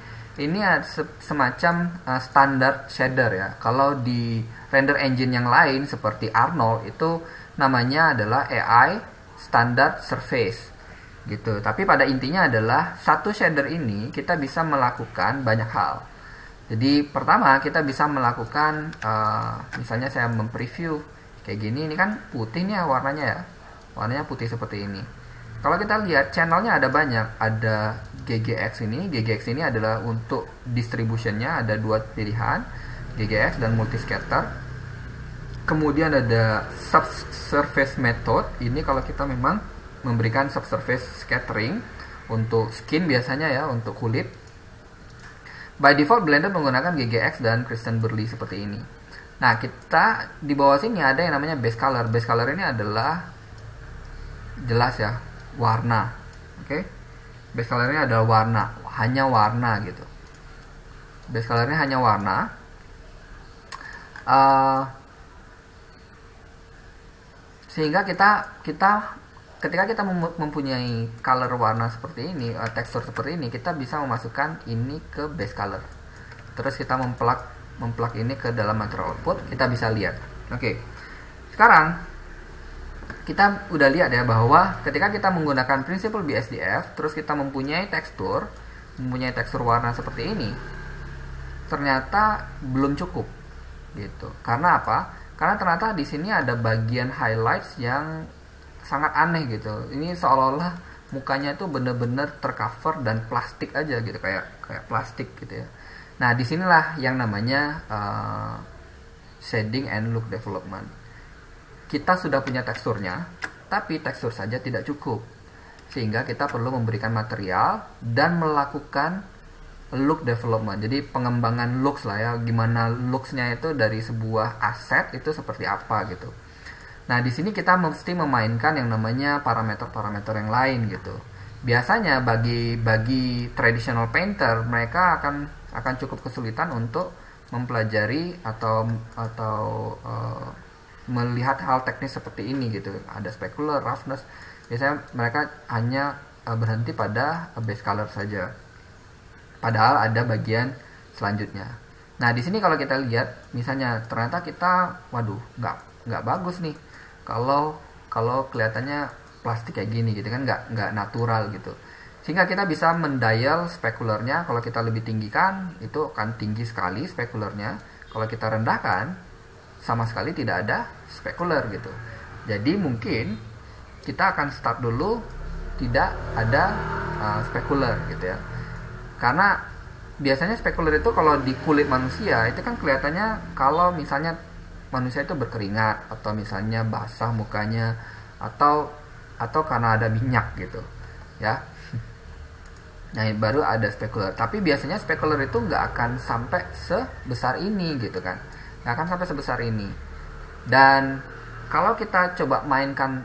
A: semacam standar shader ya. Kalau di render engine yang lain seperti Arnold itu namanya adalah AI standard surface gitu. Tapi pada intinya adalah satu shader ini kita bisa melakukan banyak hal. Jadi pertama kita bisa melakukan misalnya saya mempreview kayak gini, ini kan putih nih ya warnanya ya. Warnanya putih seperti ini. Kalau kita lihat channelnya ada banyak, ada GGX ini. GGX ini adalah untuk distributionnya, ada dua pilihan, GGX dan multiscatter. Kemudian ada subsurface method. Ini kalau kita memang memberikan subsurface scattering untuk skin biasanya ya, untuk kulit. By default Blender menggunakan GGX dan Kristen Burley seperti ini. Nah, kita di bawah sini ada yang namanya base color. Base color ini adalah jelas ya, warna. Oke. Base color ini adalah warna, hanya warna gitu. Base color ini hanya warna. Sehingga ketika kita mempunyai color warna seperti ini, tekstur seperti ini, kita bisa memasukkan ini ke base color. Terus kita memplug ini ke dalam material output, kita bisa lihat. Oke. Sekarang kita udah lihat ya bahwa ketika kita menggunakan principle BSDF, terus kita mempunyai tekstur warna seperti ini, ternyata belum cukup gitu. Karena apa? Karena ternyata di sini ada bagian highlights yang sangat aneh gitu. Ini seolah-olah mukanya tuh bener-bener tercover dan plastik aja gitu, kayak plastik gitu ya. Nah, disinilah yang namanya shading and look development. Kita sudah punya teksturnya, tapi tekstur saja tidak cukup. Sehingga kita perlu memberikan material dan melakukan look development. Jadi pengembangan looks lah ya, gimana looksnya itu dari sebuah aset itu seperti apa gitu. Nah, di sini kita mesti memainkan yang namanya parameter-parameter yang lain gitu. Biasanya bagi traditional painter, mereka akan cukup kesulitan untuk mempelajari atau melihat hal teknis seperti ini gitu. Ada specular, roughness. Biasanya mereka hanya berhenti pada base color saja. Padahal ada bagian selanjutnya. Nah, di sini kalau kita lihat, misalnya ternyata kita, waduh, nggak bagus nih. Kalau kalau kelihatannya plastik kayak gini gitu kan, nggak natural gitu. Sehingga kita bisa mendial spekulernya. Kalau kita lebih tinggikan, itu akan tinggi sekali spekulernya. Kalau kita rendahkan, sama sekali tidak ada spekuler gitu. Jadi mungkin kita akan start dulu tidak ada spekuler gitu ya. Karena biasanya spekuler itu kalau di kulit manusia itu kan kelihatannya kalau misalnya manusia itu berkeringat atau misalnya basah mukanya atau karena ada minyak gitu ya. Nah, baru ada spekuler. Tapi biasanya spekuler itu nggak akan sampai sebesar ini gitu kan, nggak akan sampai sebesar ini. Dan kalau kita coba mainkan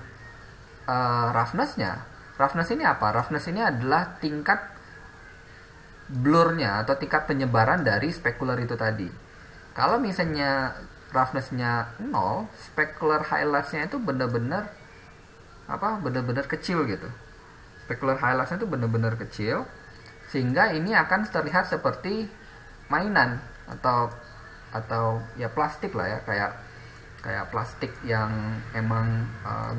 A: roughness-nya, roughness ini apa? Roughness ini adalah tingkat blurnya atau tingkat penyebaran dari spekuler itu tadi. Kalau misalnya roughness-nya 0, specular highlights-nya itu benar-benar kecil gitu. Specular highlights-nya itu benar-benar kecil, sehingga ini akan terlihat seperti mainan atau ya plastik lah ya, kayak plastik yang emang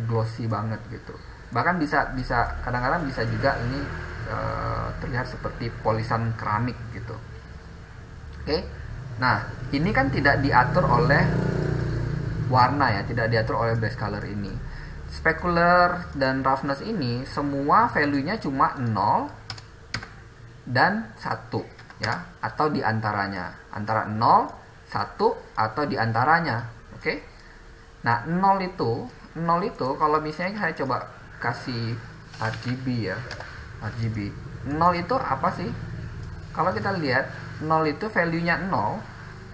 A: glossy banget gitu. Bahkan bisa kadang-kadang bisa juga ini terlihat seperti polisan keramik gitu. Oke. Nah, ini kan tidak diatur oleh warna ya, tidak diatur oleh base color ini. Specular dan roughness ini semua value-nya cuma 0 dan 1 ya, atau diantaranya, antara 0, 1 atau diantaranya. Oke. Nah, 0 itu kalau misalnya saya coba kasih RGB ya, RGB 0 itu apa sih? Kalau kita lihat 0 itu value-nya 0,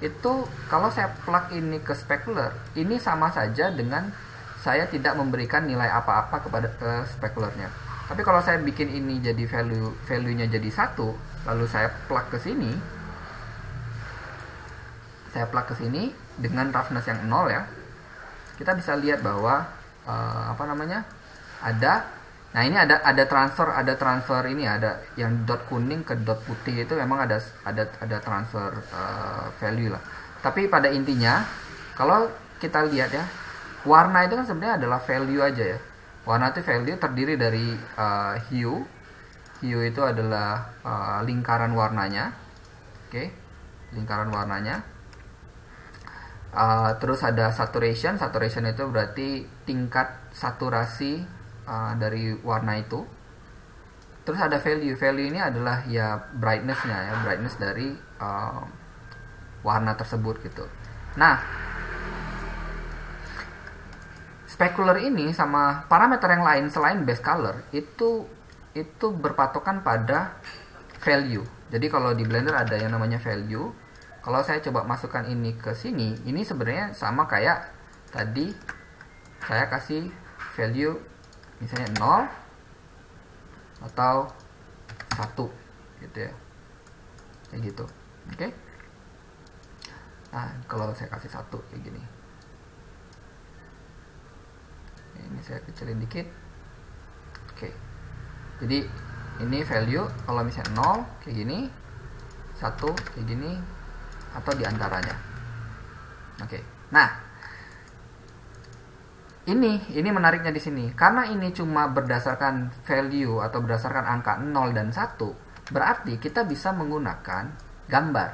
A: itu kalau saya plug ini ke specular, ini sama saja dengan saya tidak memberikan nilai apa-apa kepada spekulernya. Tapi kalau saya bikin ini jadi value-nya jadi 1, lalu saya plug ke sini, dengan roughness yang 0 ya, kita bisa lihat bahwa nah ini ada transfer ini, ada yang dot kuning ke dot putih, itu memang ada transfer value lah. Tapi pada intinya kalau kita lihat ya, warna itu kan sebenarnya adalah value aja ya. Warna itu value terdiri dari hue itu adalah lingkaran warnanya. Oke. Lingkaran warnanya. Terus ada saturation itu berarti tingkat saturasi dari warna itu. Terus ada value ini adalah ya brightness-nya ya, brightness dari warna tersebut gitu. Nah, specular ini sama parameter yang lain selain base color itu berpatokan pada value. Jadi kalau di Blender ada yang namanya value. Kalau saya coba masukkan ini ke sini, ini sebenarnya sama kayak tadi saya kasih value misalnya 0 atau 1 gitu ya. Kayak gitu. Oke. Nah, kalau saya kasih 1 kayak gini. Ini saya kecilin dikit. Oke. Jadi ini value kalau misalnya 0 kayak gini, 1 kayak gini, atau diantaranya. Oke. Nah, ini menariknya di sini. Karena ini cuma berdasarkan value atau berdasarkan angka 0 dan 1, berarti kita bisa menggunakan gambar.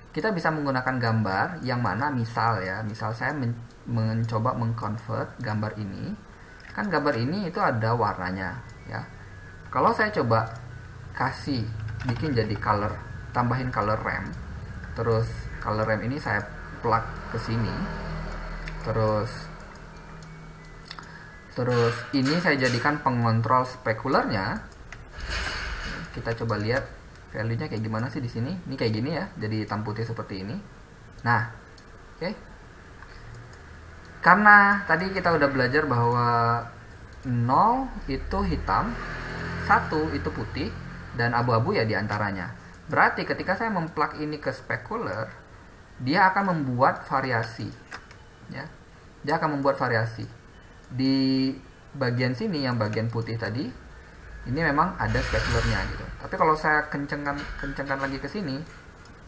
A: Kita bisa menggunakan gambar yang mana misal saya mencoba mengconvert gambar ini. Kan gambar ini itu ada warnanya ya. Kalau saya coba bikin jadi color, tambahin color ramp. Terus color ramp ini saya plug ke sini. Terus ini saya jadikan pengontrol spekulernya. Kita coba lihat value-nya kayak gimana sih di sini. Ini kayak gini ya, jadi hitam putih seperti ini. Nah, oke. Karena tadi kita udah belajar bahwa 0 itu hitam, 1 itu putih, dan abu-abu ya diantaranya. Berarti ketika saya memplug ini ke specular, dia akan membuat variasi ya. Dia akan membuat variasi di bagian sini, yang bagian putih tadi ini memang ada spekulernya gitu. Tapi kalau saya kencengkan lagi ke sini,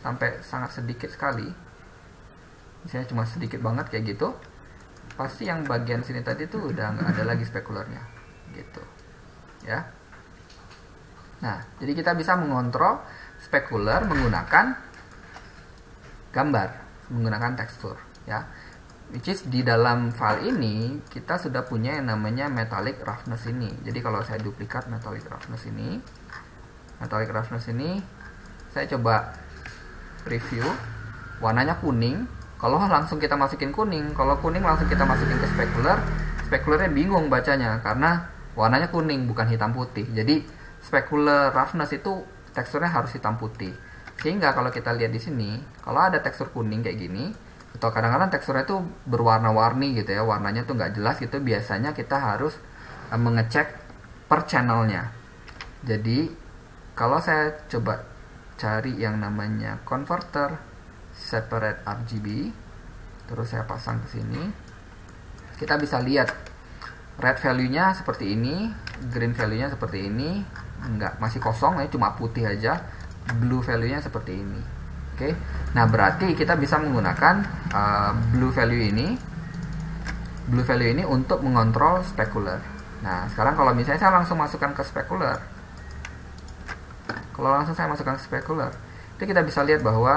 A: sampai sangat sedikit sekali, misalnya cuma sedikit banget kayak gitu, pasti yang bagian sini tadi tuh udah nggak ada lagi spekulernya gitu ya. Nah, jadi kita bisa mengontrol spekuler menggunakan gambar, menggunakan tekstur ya, which is di dalam file ini kita sudah punya yang namanya metallic roughness ini. Jadi kalau saya duplikat metallic roughness ini, saya coba preview, warnanya kuning. Kalau langsung kita masukin kuning, kalau kuning langsung kita masukin ke spekuler, spekulernya bingung bacanya karena warnanya kuning bukan hitam putih. Jadi specular roughness itu teksturnya harus hitam putih. Sehingga kalau kita lihat di sini, kalau ada tekstur kuning kayak gini, atau kadang-kadang teksturnya itu berwarna-warni gitu ya, warnanya tuh nggak jelas gitu, biasanya kita harus mengecek per channelnya. Jadi kalau saya coba cari yang namanya converter separate RGB, terus saya pasang ke sini, kita bisa lihat red value-nya seperti ini, green value-nya seperti ini, enggak, masih kosong ya, cuma putih aja. Blue value-nya seperti ini. Oke. Nah, berarti kita bisa menggunakan blue value ini untuk mengontrol spekuler. Nah, sekarang kalau misalnya saya langsung masukkan ke spekuler, itu kita bisa lihat bahwa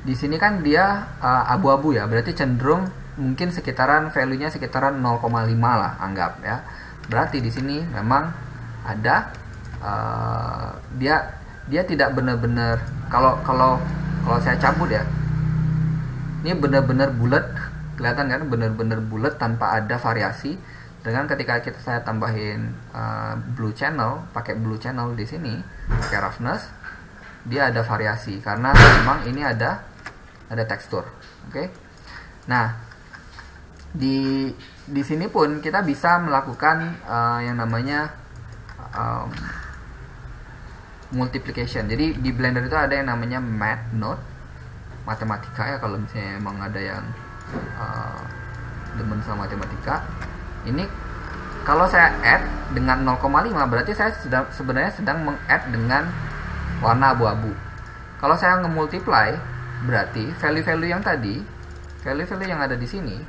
A: di sini kan dia abu-abu ya, berarti cenderung mungkin sekitaran value-nya sekitaran 0,5 lah anggap ya. Berarti di sini memang ada dia tidak benar-benar, kalau saya cabut ya, ini benar-benar bulat, kelihatan kan, benar-benar bulat tanpa ada variasi. Dengan ketika saya tambahin blue channel, pakai blue channel di sini, pakai roughness, dia ada variasi karena memang ini ada tekstur. Oke. Nah, di sini pun kita bisa melakukan yang namanya multiplication. Jadi di Blender itu ada yang namanya math node, matematika ya, kalau misalnya emang ada yang demen sama matematika. Ini kalau saya add dengan 0,5 berarti saya sebenarnya sedang meng-add dengan warna abu-abu. Kalau saya nge-multiply berarti value-value yang tadi, value-value yang ada di sini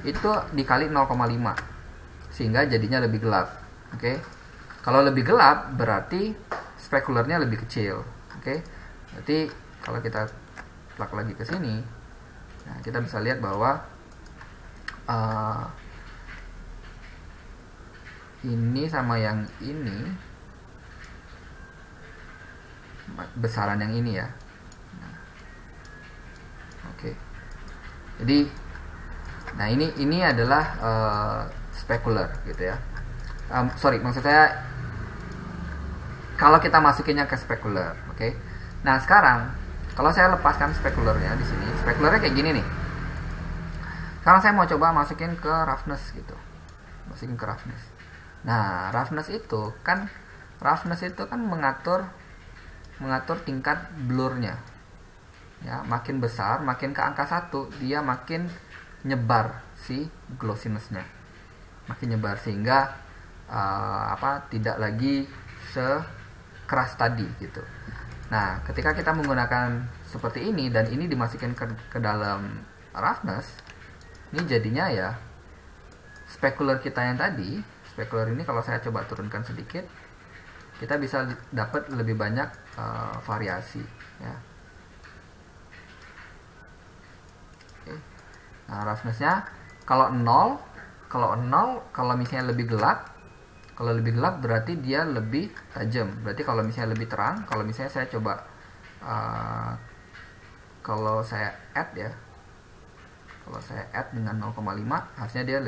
A: itu dikali 0,5 sehingga jadinya lebih gelap. Oke. Kalau lebih gelap berarti spekulernya lebih kecil. Oke. Berarti kalau kita plug lagi ke sini, nah kita bisa lihat bahwa ini sama yang ini, besaran yang ini ya. Nah, oke. Jadi, nah ini adalah spekuler gitu ya. Sorry, maksud saya kalau kita masukinnya ke spekuler, oke. Nah sekarang kalau saya lepaskan spekulernya di sini, spekulernya kayak gini nih. Sekarang saya mau coba masukin ke roughness gitu, masukin ke roughness. Nah roughness itu kan mengatur tingkat blurnya. Ya, makin besar, makin ke angka 1, dia makin nyebar si glossiness-nya. Makin nyebar sehingga tidak lagi sekeras tadi gitu. Nah, ketika kita menggunakan seperti ini dan ini dimasukin ke dalam roughness, ini jadinya ya spekuler kita yang tadi, spekuler ini kalau saya coba turunkan sedikit, kita bisa dapat lebih banyak variasi ya. Oke. Nah, roughness-nya kalau 0, kalau misalnya lebih gelap, berarti dia lebih tajam. Berarti kalau misalnya lebih terang, kalau misalnya saya coba kalau saya add ya, kalau saya add dengan 0,5, hasilnya dia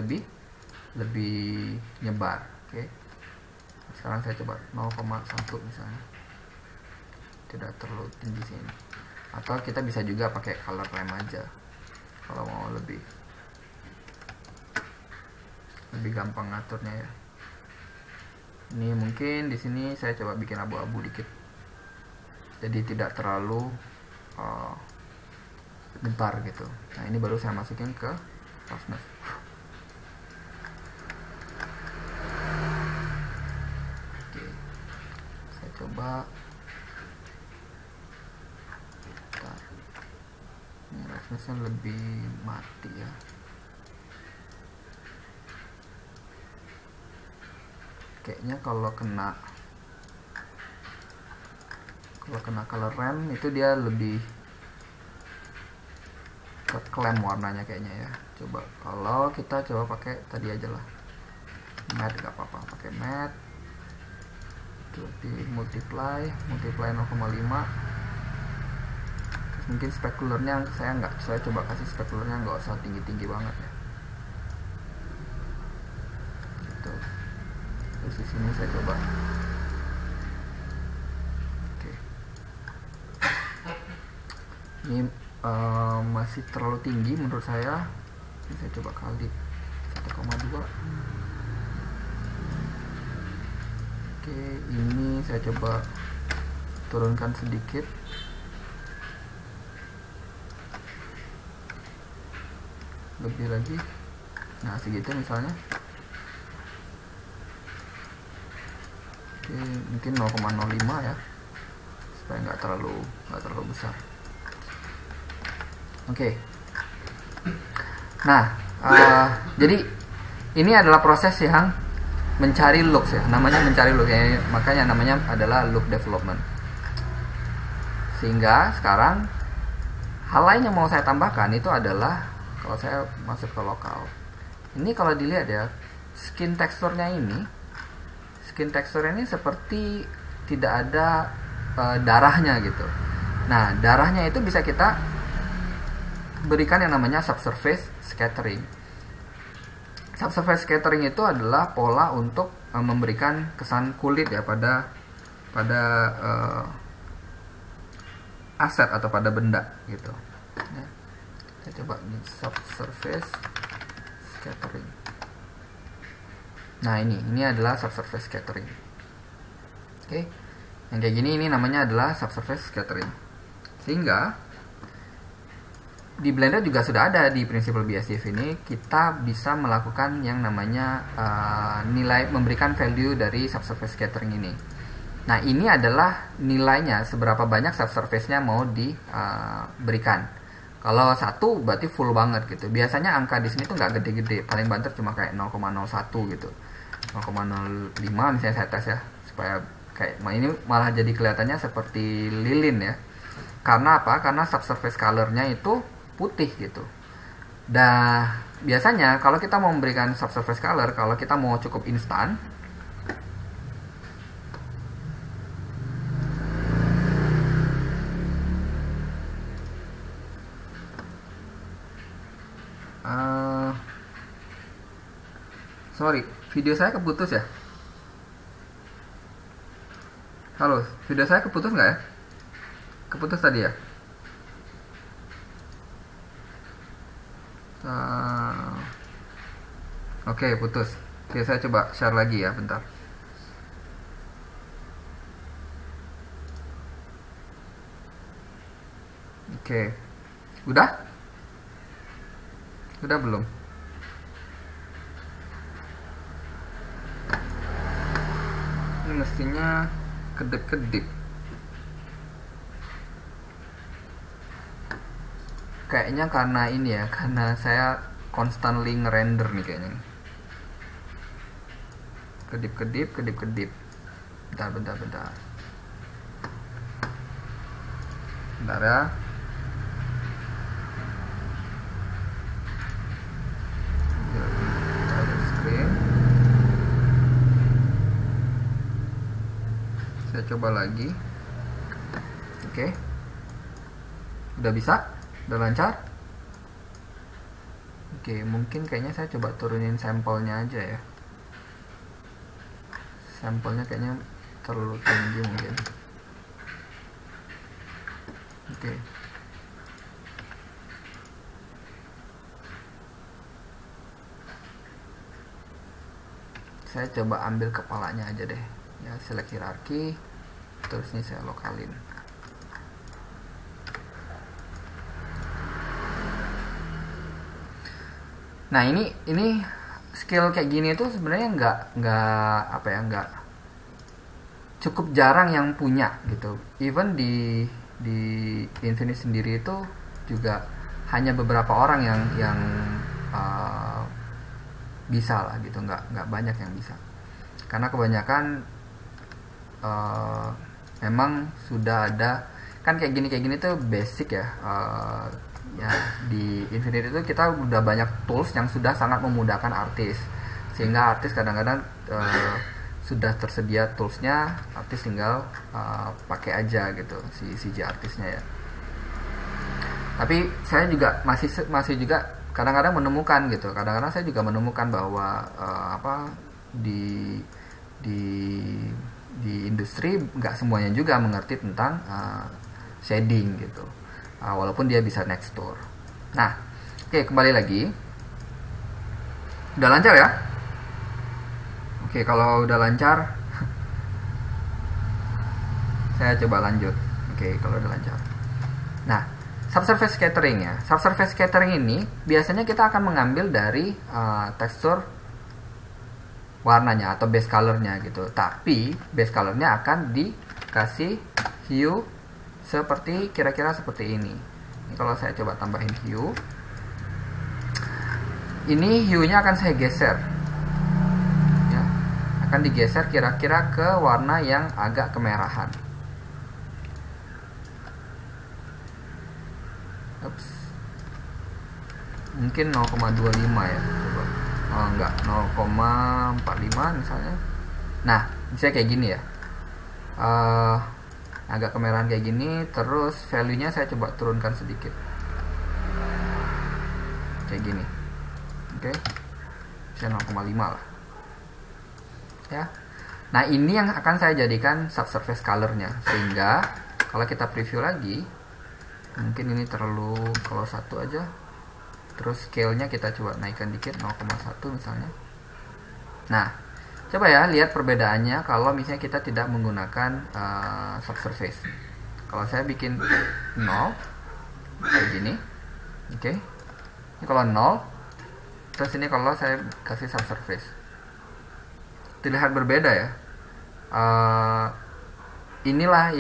A: lebih nyebar. Oke. Sekarang saya coba 0,1 misalnya, tidak terlalu tinggi sini. Atau kita bisa juga pakai color ramp aja kalau mau lebih gampang ngaturnya ya. Ini mungkin di sini saya coba bikin abu-abu dikit, jadi tidak terlalu gentar gitu. Nah ini baru saya masukin ke roughness. Oke, saya coba softnessnya lebih mati ya. Kayaknya kalau kena color ramp itu dia lebih ke klaim warnanya kayaknya ya. Coba kalau kita coba pakai tadi aja lah, matte gak apa-apa, pakai matte, di multiply 0,5. Terus mungkin specularnya saya coba kasih specularnya nggak usah tinggi banget ya gitu. Terus di sini saya coba oke. Ini masih terlalu tinggi menurut saya. Ini saya coba kali 1,2. Oke, ini saya coba turunkan sedikit. Lebih lagi. Nah, segitu misalnya. Oke, mungkin 0,05 ya. Supaya nggak terlalu besar. Oke. Nah, jadi ini adalah proses yang mencari looks ya, namanya mencari look ya, makanya namanya adalah look development. Sehingga sekarang hal lain yang mau saya tambahkan itu adalah kalau saya masuk ke lokal. Ini kalau dilihat ya, skin teksturnya ini seperti tidak ada darahnya gitu. Nah, darahnya itu bisa kita berikan yang namanya subsurface scattering. Subsurface scattering itu adalah pola untuk memberikan kesan kulit ya pada aset atau pada benda gitu. Ya. Saya coba ini subsurface scattering. Nah, ini adalah subsurface scattering. Oke. Yang kayak gini ini namanya adalah subsurface scattering. Sehingga di Blender juga sudah ada di Principle BSDF ini, kita bisa melakukan yang namanya nilai, memberikan value dari subsurface scattering ini. Nah, ini adalah nilainya, seberapa banyak subsurface-nya mau diberikan. Kalau 1 berarti full banget gitu. Biasanya angka di sini tuh nggak gede-gede, paling banter cuma kayak 0,01 gitu. 0,05 misalnya saya tes ya, supaya kayak ini malah jadi kelihatannya seperti lilin ya. Karena apa? Karena subsurface color-nya itu putih gitu. Dah biasanya kalau kita mau memberikan subsurface color, kalau kita mau cukup instan, sorry, video saya keputus ya. Halo, video saya keputus nggak ya? Keputus tadi ya. Oke, putus. Oke, saya coba share lagi ya, bentar. Oke. Udah? Udah belum? Ini mestinya kedip-kedip. Kayaknya karena ini ya, karena saya constantly ngerender nih kayaknya. Kedip-kedip. Bentar. Bentar ya. Screen. Saya coba lagi. Oke. Udah bisa? Udah lancar? Oke, mungkin kayaknya saya coba turunin sampelnya aja ya. Sampelnya kayaknya terlalu tinggi mungkin. Oke. Saya coba ambil kepalanya aja deh. Ya, select hierarki. Terus ini saya lokalin. Nah, ini skill kayak gini itu sebenarnya nggak cukup jarang yang punya gitu. Even di Infinite sendiri itu juga hanya beberapa orang yang uh, bisa lah gitu, nggak banyak yang bisa, karena kebanyakan memang sudah ada kan kayak gini tuh basic ya. Ya di Infinity itu kita udah banyak tools yang sudah sangat memudahkan artis, sehingga artis kadang-kadang sudah tersedia toolsnya, artis tinggal pakai aja gitu si CG artisnya ya. Tapi saya juga masih juga kadang-kadang menemukan gitu, kadang-kadang saya juga menemukan bahwa di industri nggak semuanya juga mengerti tentang shading gitu, walaupun dia bisa nextdoor. Nah, oke, kembali lagi, udah lancar ya? Oke, kalau udah lancar saya coba lanjut. Oke, kalau udah lancar. Nah, subsurface scattering ya. Subsurface scattering ini biasanya kita akan mengambil dari tekstur warnanya atau base colornya gitu. Tapi base colornya akan dikasih hue seperti kira-kira seperti ini. Ini kalau saya coba tambahin hue, ini hue-nya akan saya geser. Ya, akan digeser kira-kira ke warna yang agak kemerahan. Ups. Mungkin 0,25 ya, coba. Oh, enggak, 0,45 misalnya. Nah, misalnya kayak gini ya. Agak kemerahan kayak gini, terus value-nya saya coba turunkan sedikit. Kayak gini. Oke. Saya 0,5 lah. Ya. Nah, ini yang akan saya jadikan subsurface color-nya, sehingga kalau kita preview lagi, mungkin ini terlalu, kalau satu aja, terus scale-nya kita coba naikkan dikit, 0,1 misalnya. Nah, coba ya lihat perbedaannya kalau misalnya kita tidak menggunakan subsurface. Kalau saya bikin 0 kayak gini, oke. Ini kalau 0, terus ini kalau saya kasih subsurface, terlihat berbeda ya. Inilah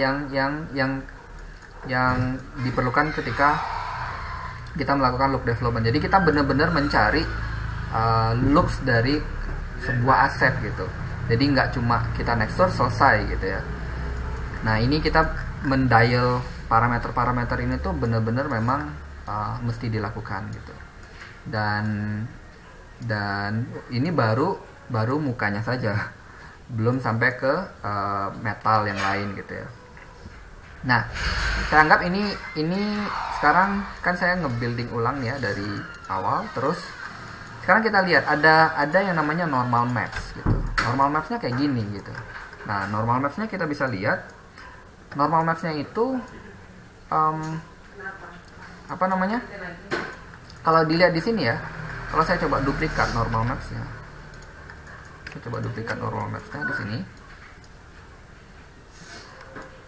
A: yang diperlukan ketika kita melakukan look development. Jadi kita benar-benar mencari looks dari sebuah aset gitu. Jadi nggak cuma kita nextdoor selesai gitu ya. Nah, ini kita mendial parameter-parameter ini tuh benar-benar memang mesti dilakukan gitu. Dan ini baru mukanya saja, belum sampai ke metal yang lain gitu ya. Nah, saya anggap ini sekarang kan saya nge-building ulang ya dari awal. Terus sekarang kita lihat ada yang namanya normal maps gitu. Normal mapsnya kayak gini gitu. Nah, normal mapsnya kita bisa lihat, normal mapsnya itu apa namanya? Kalau dilihat di sini ya, kalau saya coba duplikat normal mapsnya, saya coba duplikat normal mapsnya di sini.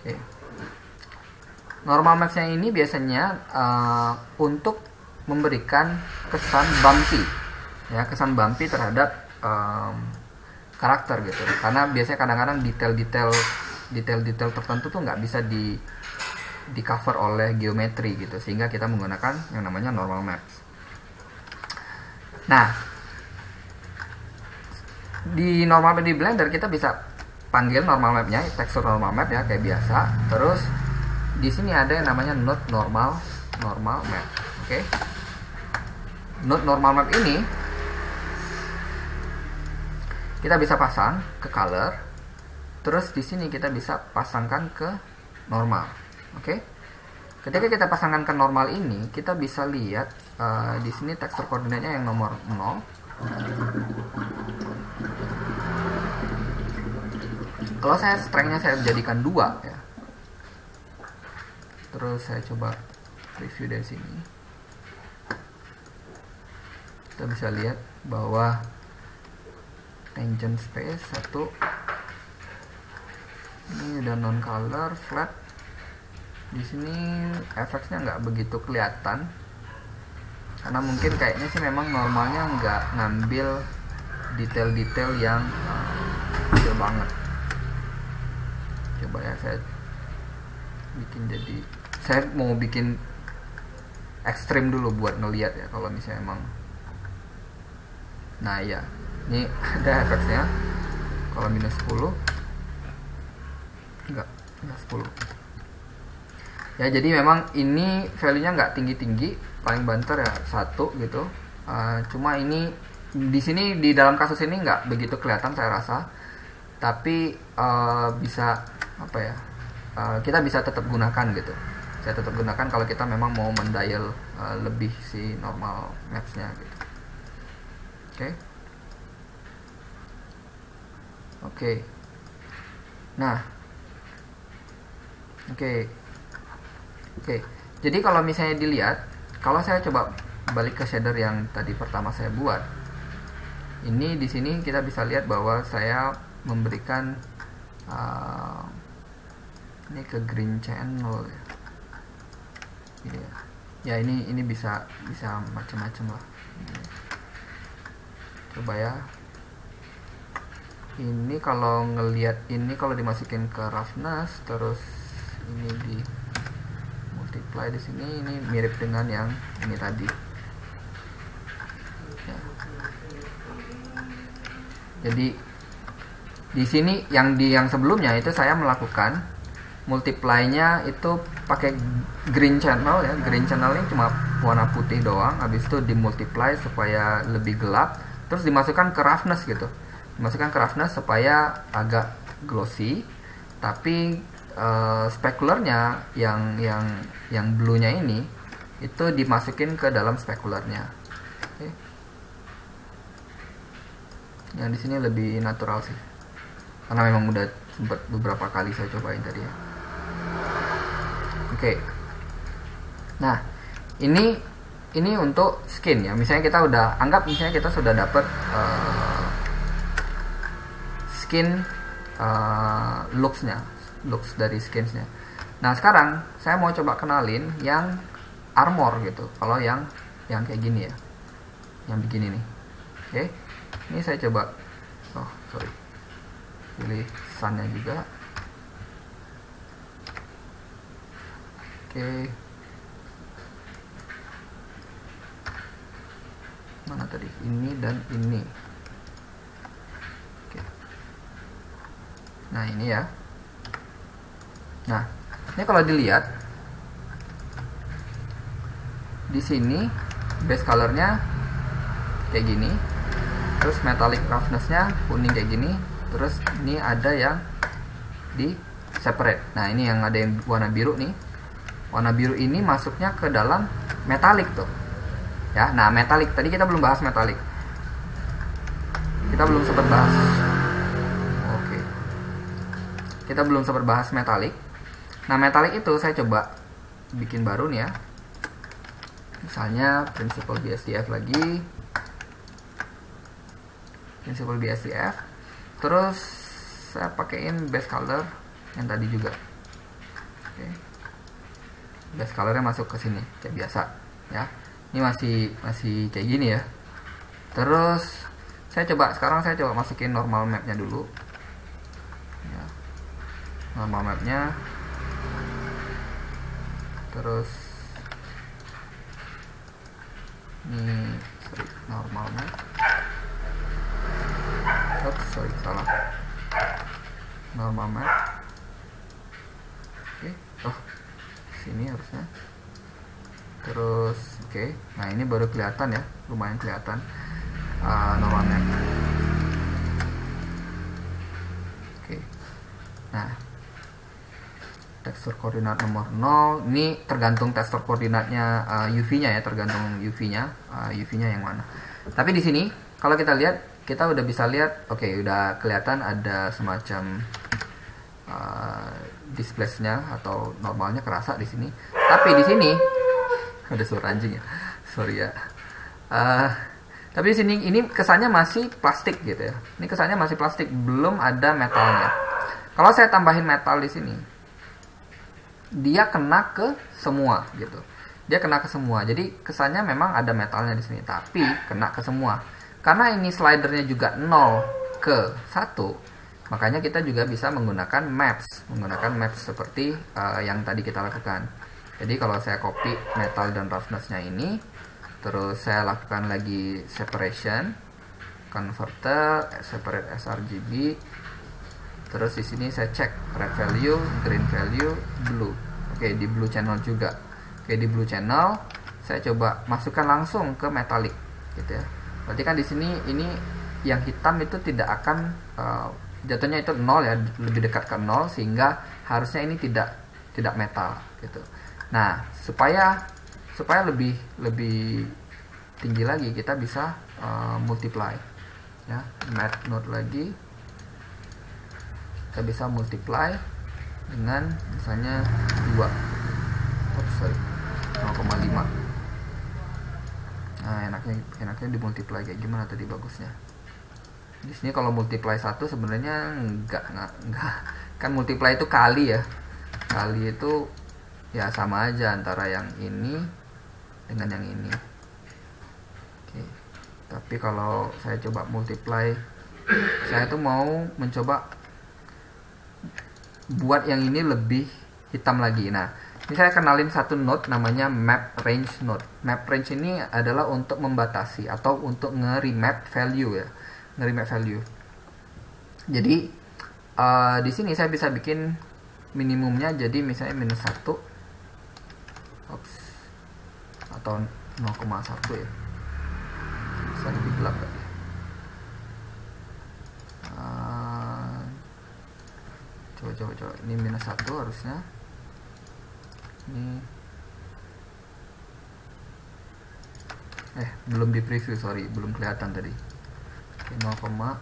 A: Oke. Normal mapsnya ini biasanya untuk memberikan kesan bumpy, ya, kesan bumpy terhadap karakter gitu. Karena biasanya kadang-kadang detail tertentu tuh nggak bisa di cover oleh geometri gitu, sehingga kita menggunakan yang namanya normal maps. Nah, di normal map di Blender kita bisa panggil normal mapnya, tekstur normal map ya kayak biasa. Terus di sini ada yang namanya node normal map. Oke. Node normal map ini kita bisa pasang ke color. Terus di sini kita bisa pasangkan ke normal. Oke. Ketika kita pasangkan ke normal ini, kita bisa lihat di sini tekstur koordinatnya yang nomor 0. Kalau saya strength-nya saya jadikan 2 ya. Terus saya coba review dari sini. Kita bisa lihat bahwa tangent space 1 ini udah non color flat. Di sini efeknya nggak begitu kelihatan karena mungkin kayaknya sih memang normalnya nggak ngambil detail-detail yang kecil banget. Coba ya saya bikin, jadi saya mau bikin ekstrim dulu buat ngelihat ya kalau misalnya emang. Nah ya, ini ada efeknya. Kalau minus 10 enggak 10 ya, jadi memang ini value nya nggak tinggi-tinggi, paling banter ya 1 gitu. Cuma ini di sini di dalam kasus ini nggak begitu kelihatan saya rasa, tapi bisa apa ya, kita bisa tetap gunakan gitu. Saya tetap gunakan kalau kita memang mau mendial lebih si normal maps nya gitu. Oke. Nah, oke. Jadi kalau misalnya dilihat, kalau saya coba balik ke shader yang tadi pertama saya buat, ini di sini kita bisa lihat bahwa saya memberikan ini ke green channel ya. Ini ya. Ya ini bisa macam-macam lah. Coba ya. Ini kalau ngelihat ini, kalau dimasukin ke roughness terus ini di multiply di sini, ini mirip dengan yang ini tadi ya. Jadi di sini yang sebelumnya itu saya melakukan multiply-nya itu pakai green channel ya. Green channel ini cuma warna putih doang, habis itu dimultiply supaya lebih gelap, terus dimasukkan ke roughness gitu. Dimasukkan ke roughness supaya agak glossy, tapi specularnya yang blue-nya ini itu dimasukin ke dalam specularnya. Okay. Yang di sini lebih natural sih, karena memang udah sempat beberapa kali saya cobain tadi ya. Oke. Nah, ini untuk skin ya. Misalnya kita udah anggap misalnya kita sudah dapat skin looks dari skinsnya. Nah sekarang saya mau coba kenalin yang armor gitu. Kalau yang kayak gini ya, yang begini nih. Oke, ini saya coba. Pilih sunnya juga. Oke, mana tadi? Ini dan ini. Nah ini ya. Nah ini kalau dilihat di sini base colornya kayak gini, terus metallic roughnessnya kuning kayak gini, terus ini ada yang di separate. Nah ini yang ada yang warna biru nih. Warna biru ini masuknya ke dalam metallic tuh ya. Nah metallic tadi kita belum bahas metallic, kita belum sempat bahas. Kita belum sempat bahas metalik. Nah metalik itu saya coba bikin baru nih ya. Misalnya principal BSDF lagi, principal BSDF, terus saya pakaiin base color yang tadi juga. Oke. Base colornya masuk ke sini kayak biasa ya. Ini masih kayak gini ya. Terus sekarang saya coba masukin normal mapnya dulu. Normal mapnya, terus ini normal map. Salah. Normal map. Oke. Sini harusnya. Terus nah ini baru kelihatan ya, lumayan kelihatan normal map. Nah tekstur koordinat nomor 0 ini tergantung tekstur koordinatnya UV-nya ya, tergantung UV-nya yang mana. Tapi di sini kalau kita lihat, kita udah bisa lihat, udah kelihatan ada semacam displace-nya atau normalnya kerasa di sini. Tapi di sini ada suara anjing ya, sorry ya. Tapi di sini ini kesannya masih plastik gitu ya. Ini kesannya masih plastik, belum ada metalnya. Kalau saya tambahin metal di sini, dia kena ke semua gitu. Dia kena ke semua. Jadi kesannya memang ada metalnya di sini, tapi kena ke semua. Karena ini slidernya juga 0 ke 1, makanya kita juga bisa menggunakan maps seperti yang tadi kita lakukan. Jadi kalau saya copy metal dan roughness-nya ini, terus saya lakukan lagi separation, converter, separate sRGB, terus di sini saya cek red value, green value, blue. Oke, di blue channel juga. Oke, di blue channel saya coba masukkan langsung ke metallic, gitu ya. Berarti kan di sini ini yang hitam itu tidak akan jatuhnya itu 0 ya, lebih dekat ke 0, sehingga harusnya ini tidak metal gitu. Nah, supaya lebih tinggi lagi, kita bisa multiply ya, math node lagi, kita bisa multiply dengan misalnya 0,5. Nah, enaknya dimultiply kayak gimana tadi bagusnya. Di sini kalau multiply 1 sebenarnya enggak, kan multiply itu kali ya. Kali itu ya sama aja antara yang ini dengan yang ini. Oke. Tapi kalau saya coba multiply, saya tuh mau mencoba buat yang ini lebih hitam lagi. Nah, ini saya kenalin satu node namanya map range node. Map range ini adalah untuk membatasi atau untuk nge-remap value ya. Nge-remap value. Jadi di sini saya bisa bikin minimumnya jadi misalnya -1. Atau 0,1 ya, bisa lebih gelap tadi. Coba ini -1 harusnya. Ini belum di preview, sorry, belum kelihatan tadi. 0,5.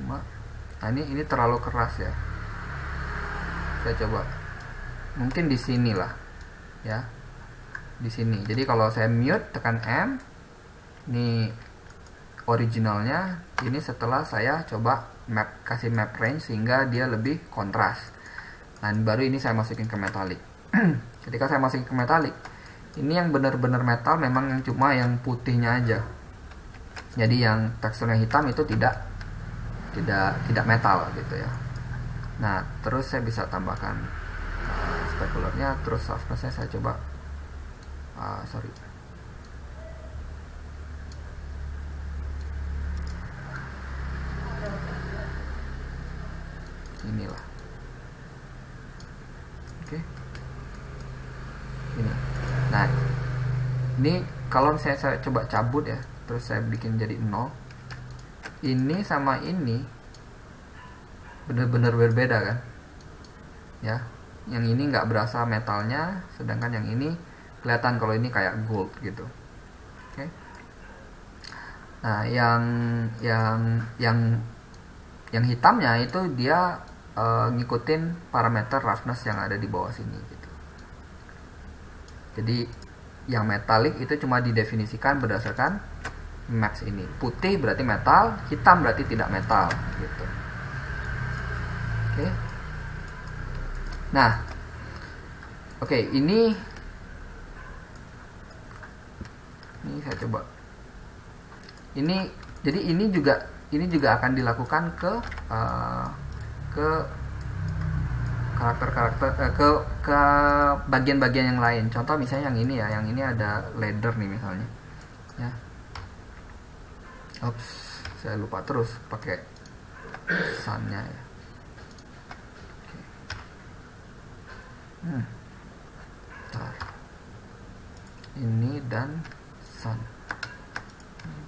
A: Nah, ini terlalu keras ya. Saya coba mungkin di sini lah ya, di sini. Jadi kalau saya mute tekan M, ini originalnya. Ini setelah saya coba kasih map range sehingga dia lebih kontras. Nah, baru ini saya masukin ke metallic. Ketika saya masukin ke metallic, ini yang benar-benar metal memang yang cuma yang putihnya aja. Jadi yang teksturnya hitam itu tidak metal gitu ya. Nah, terus saya bisa tambahkan specularnya, terus softness-nya saya coba inilah. Oke. Ini. Nah, ini kalau saya coba cabut ya, terus saya bikin jadi 0. Ini sama ini benar-benar berbeda kan? Ya. Yang ini nggak berasa metalnya, sedangkan yang ini kelihatan kalau ini kayak gold gitu. Oke. Nah, yang hitamnya itu dia ngikutin parameter roughness yang ada di bawah sini gitu. Jadi yang metalik itu cuma didefinisikan berdasarkan max ini. Putih berarti metal, hitam berarti tidak metal gitu. Oke. Nah, oke, ini saya coba. Jadi ini juga akan dilakukan ke karakter ke bagian-bagian yang lain. Contoh misalnya yang ini ya, yang ini ada ladder nih misalnya. Ya. Saya lupa terus pakai sun-nya ya. Bentar. Ini dan sun.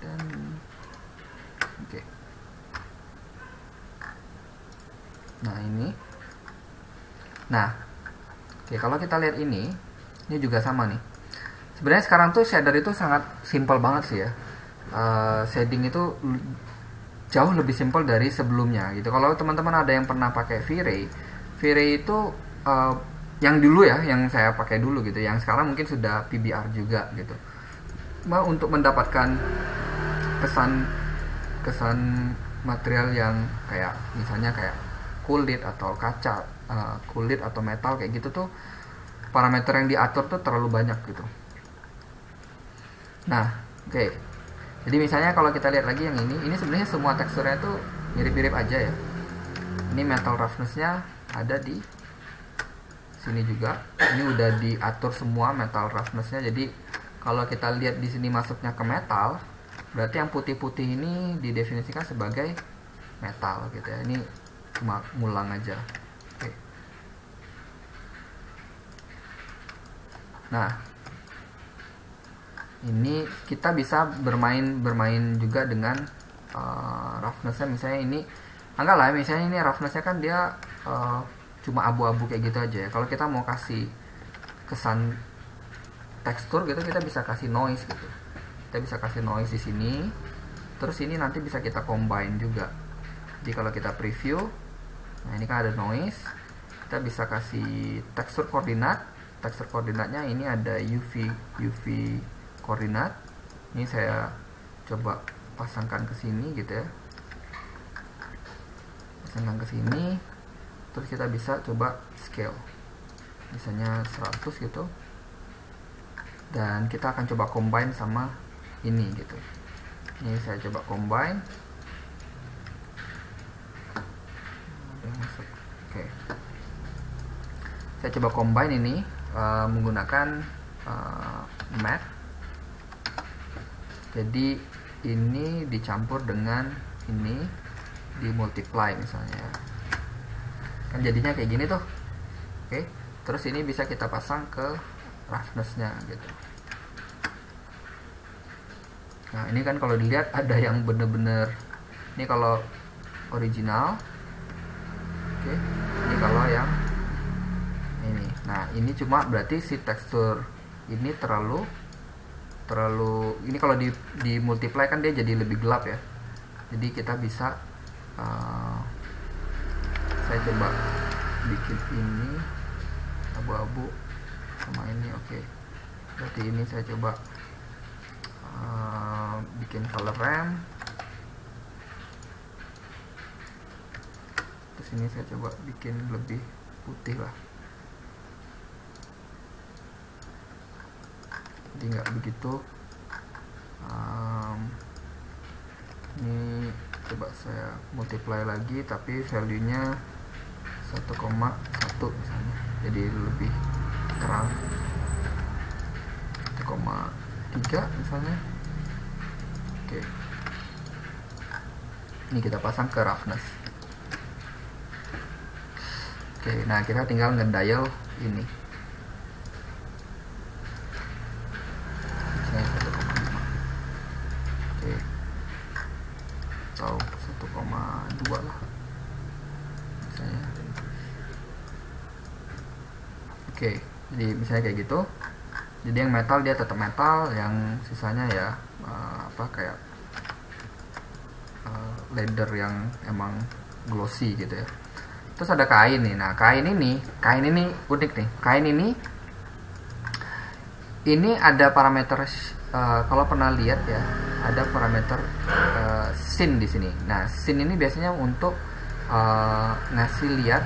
A: Dan oke. Nah, ini. Nah, oke, kalau kita lihat ini juga sama nih. Sebenarnya sekarang tuh shader itu sangat simple banget sih ya. Shading itu jauh lebih simple dari sebelumnya gitu. Kalau teman-teman ada yang pernah pakai V-Ray itu yang dulu ya, yang saya pakai dulu gitu. Yang sekarang mungkin sudah PBR juga gitu. Untuk mendapatkan kesan material yang kayak misalnya kayak kulit atau kaca, kulit atau metal kayak gitu tuh, parameter yang diatur tuh terlalu banyak gitu. Nah, oke. Jadi misalnya kalau kita lihat lagi yang ini sebenarnya semua teksturnya tuh mirip-mirip aja ya. Ini metal roughness-nya ada di sini juga. Ini udah diatur semua metal roughness-nya. Jadi kalau kita lihat di sini masuknya ke metal, berarti yang putih-putih ini didefinisikan sebagai metal gitu ya. Ini cuma ngulang aja. Oke. Nah, ini kita bisa bermain juga dengan roughness-nya. Misalnya ini anggaplah misalnya ini roughness-nya kan dia cuma abu-abu kayak gitu aja ya. Kalau kita mau kasih kesan tekstur gitu, kita bisa kasih noise gitu. Kita bisa kasih noise di sini. Terus ini nanti bisa kita combine juga. Jadi kalau kita preview, nah ini kan ada noise. Kita bisa kasih tekstur koordinat. Tekstur koordinatnya ini ada UV koordinat. Ini saya coba pasangkan ke sini gitu ya. Pasangkan ke sini. Terus kita bisa coba scale. Misalnya 100 gitu. Dan kita akan coba combine sama ini gitu. Ini saya coba combine. Oke. Saya coba combine ini menggunakan matte. Jadi ini dicampur dengan ini di multiply misalnya, kan jadinya kayak gini tuh. Oke. Terus ini bisa kita pasang ke roughness-nya gitu. Nah ini kan kalau dilihat ada yang bener-bener, ini kalau original. Oke. Ini kalau yang ini. Nah ini cuma berarti si tekstur ini terlalu ini kalau di multiply kan dia jadi lebih gelap ya. Jadi kita bisa saya coba bikin ini abu-abu sama ini. Oke. Berarti ini saya coba bikin color ramp. Terus ini saya coba bikin lebih putih lah. Jadi nggak begitu. Ini coba saya multiply lagi, tapi value nya 1,1 misalnya, jadi lebih terang. 1,3 misalnya. Oke. Ini kita pasang ke roughness. Oke, nah kita tinggal ngedial ini. Atau 1,2 lah misalnya. Oke, jadi misalnya kayak gitu. Jadi yang metal dia tetap metal, yang sisanya ya kayak leather yang emang glossy gitu ya. Terus ada kain nih. Nah kain ini unik nih. Kain ini ada parameter. Kalau pernah lihat ya, ada parameter scene di sini. Nah, scene ini biasanya untuk ngasih lihat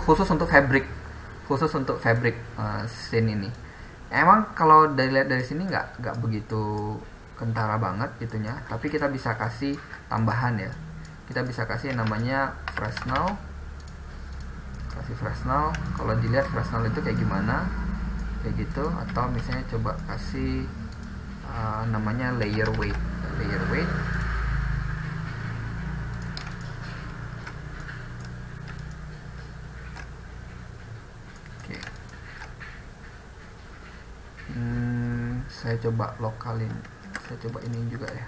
A: khusus untuk fabric scene ini. Emang kalau dilihat dari sini nggak begitu kentara banget itunya, tapi kita bisa kasih tambahan ya. Kita bisa kasih yang namanya Fresnel. Kasih Fresnel. Kalau dilihat Fresnel itu kayak gimana? Kayak gitu. Atau misalnya coba kasih namanya layer weight. Oke. Saya coba lokalin. Saya coba ini juga ya.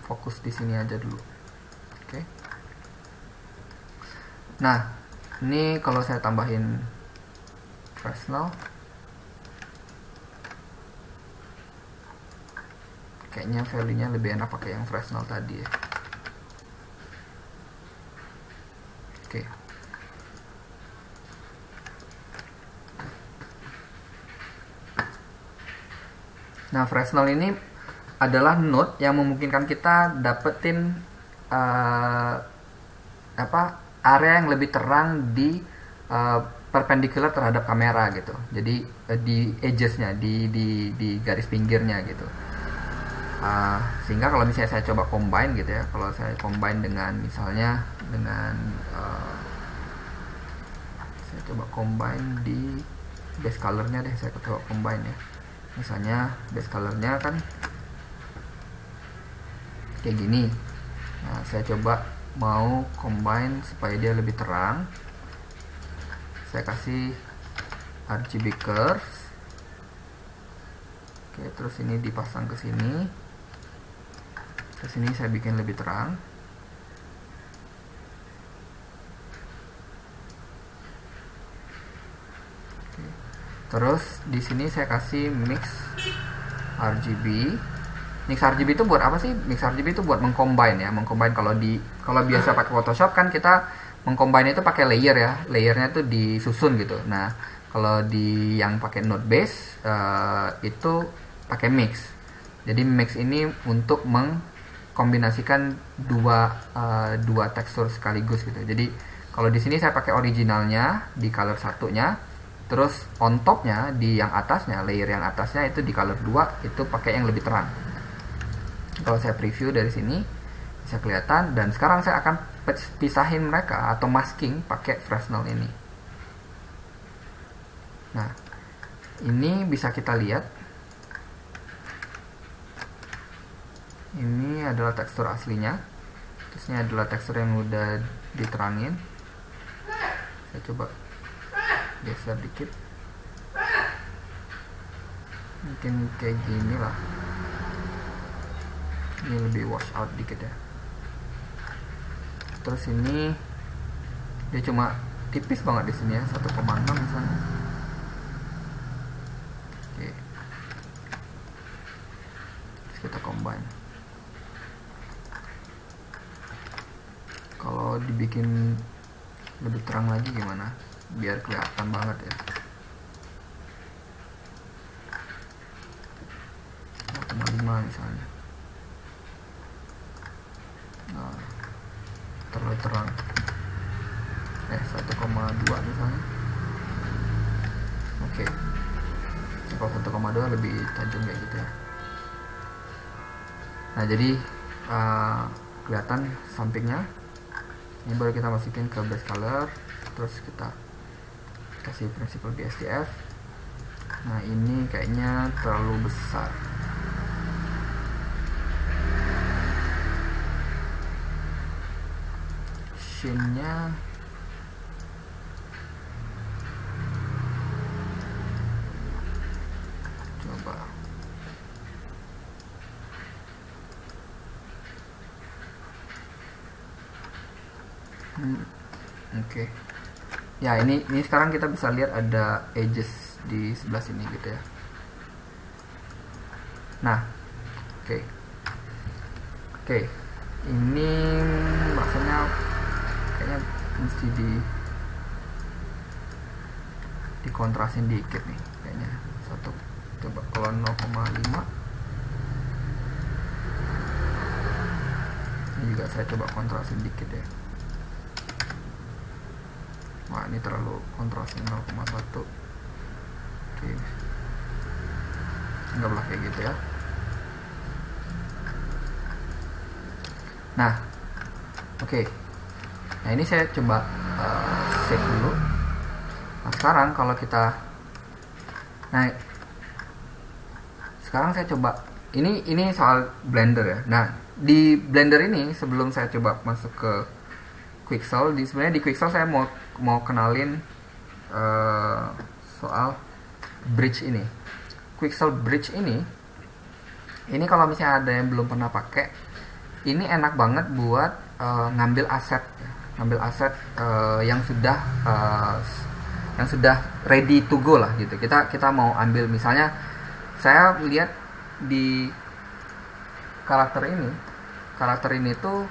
A: Fokus di sini aja dulu. Oke. Nah, ini kalau saya tambahin Fresnel, kayaknya value-nya lebih enak pakai yang Fresnel tadi ya. Oke. Nah, Fresnel ini adalah node yang memungkinkan kita dapetin area yang lebih terang di perpendicular terhadap kamera gitu. Jadi di edges-nya, di garis pinggirnya gitu. Sehingga kalau misalnya saya coba combine gitu ya, kalau saya combine dengan misalnya dengan Saya coba combine di base colornya deh, saya coba combine ya. Misalnya base colornya kan kayak gini. Nah, saya coba mau combine supaya dia lebih terang. Saya kasih RGB curves. Oke, terus ini dipasang ke sini. Terus ini saya bikin lebih terang. Oke. Terus di sini saya kasih mix RGB. Mix RGB itu buat apa sih? Mix RGB itu buat mengcombine ya, mengcombine. Kalau biasa pakai Photoshop kan kita mengcombine itu pakai layer ya, layernya itu disusun gitu. Nah, kalau di yang pakai node base itu pakai mix. Jadi mix ini untuk mengkombinasikan dua tekstur sekaligus gitu. Jadi kalau di sini saya pakai originalnya di color satunya, terus on topnya di yang atasnya, layer yang atasnya itu di color 2 itu pakai yang lebih terang. Kalau saya preview dari sini bisa kelihatan, dan sekarang saya akan pisahin mereka atau masking pakai Fresnel ini. Nah, ini bisa kita lihat. Ini adalah tekstur aslinya. Terus ini adalah tekstur yang udah diterangin. Saya coba geser dikit. Mungkin kayak gini lah. Ini lebih wash out dikit ya. Terus ini dia cuma tipis banget di sini ya, 1,6 misalnya. Oke. Terus kita combine. Kalau dibikin lebih terang lagi gimana? Biar kelihatan banget ya. 0,5 misalnya. Nah, terlalu terang. 1,2 misalnya. Oke. Kalau 1,2 lebih tajam kayak gitu ya. Nah, jadi kelihatan sampingnya. Ini baru kita masukin ke base color, terus kita kasih principal BSDF. Nah, ini kayaknya terlalu besar. Sheen-nya coba. Oke. Ya, ini sekarang kita bisa lihat ada edges di sebelah sini gitu ya. Nah, oke. Ini maksudnya kayaknya mesti dikontrasin dikit nih kayaknya. Coba kalau 0,5. Ini juga saya coba kontrasin dikit ya. Wah, ini terlalu kontrasnya 0,1. Oke. Anggaplah kayak gitu ya. Nah, oke. Nah, ini saya coba save dulu. Nah, sekarang kalau kita sekarang saya coba ini soal Blender ya. Nah, di Blender ini sebelum saya coba masuk ke Quixel, sebenarnya di Quixel saya mau kenalin soal bridge ini. Quixel bridge ini kalau misalnya ada yang belum pernah pakai, ini enak banget buat ngambil aset yang sudah ready to go lah gitu. Kita mau ambil, misalnya saya lihat di karakter ini tuh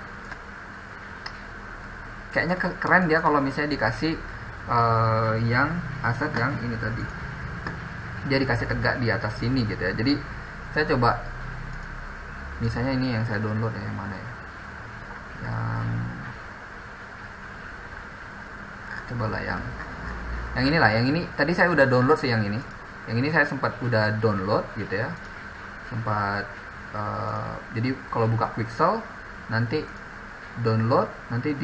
A: kayaknya keren dia kalau misalnya dikasih yang aset yang ini tadi, dia dikasih tegak di atas sini gitu ya. Jadi saya coba misalnya ini yang saya download ya, yang mana ya, cobalah yang inilah, yang ini tadi saya udah download sih, yang ini saya sempat udah download gitu ya, jadi kalau buka Quixel nanti download, nanti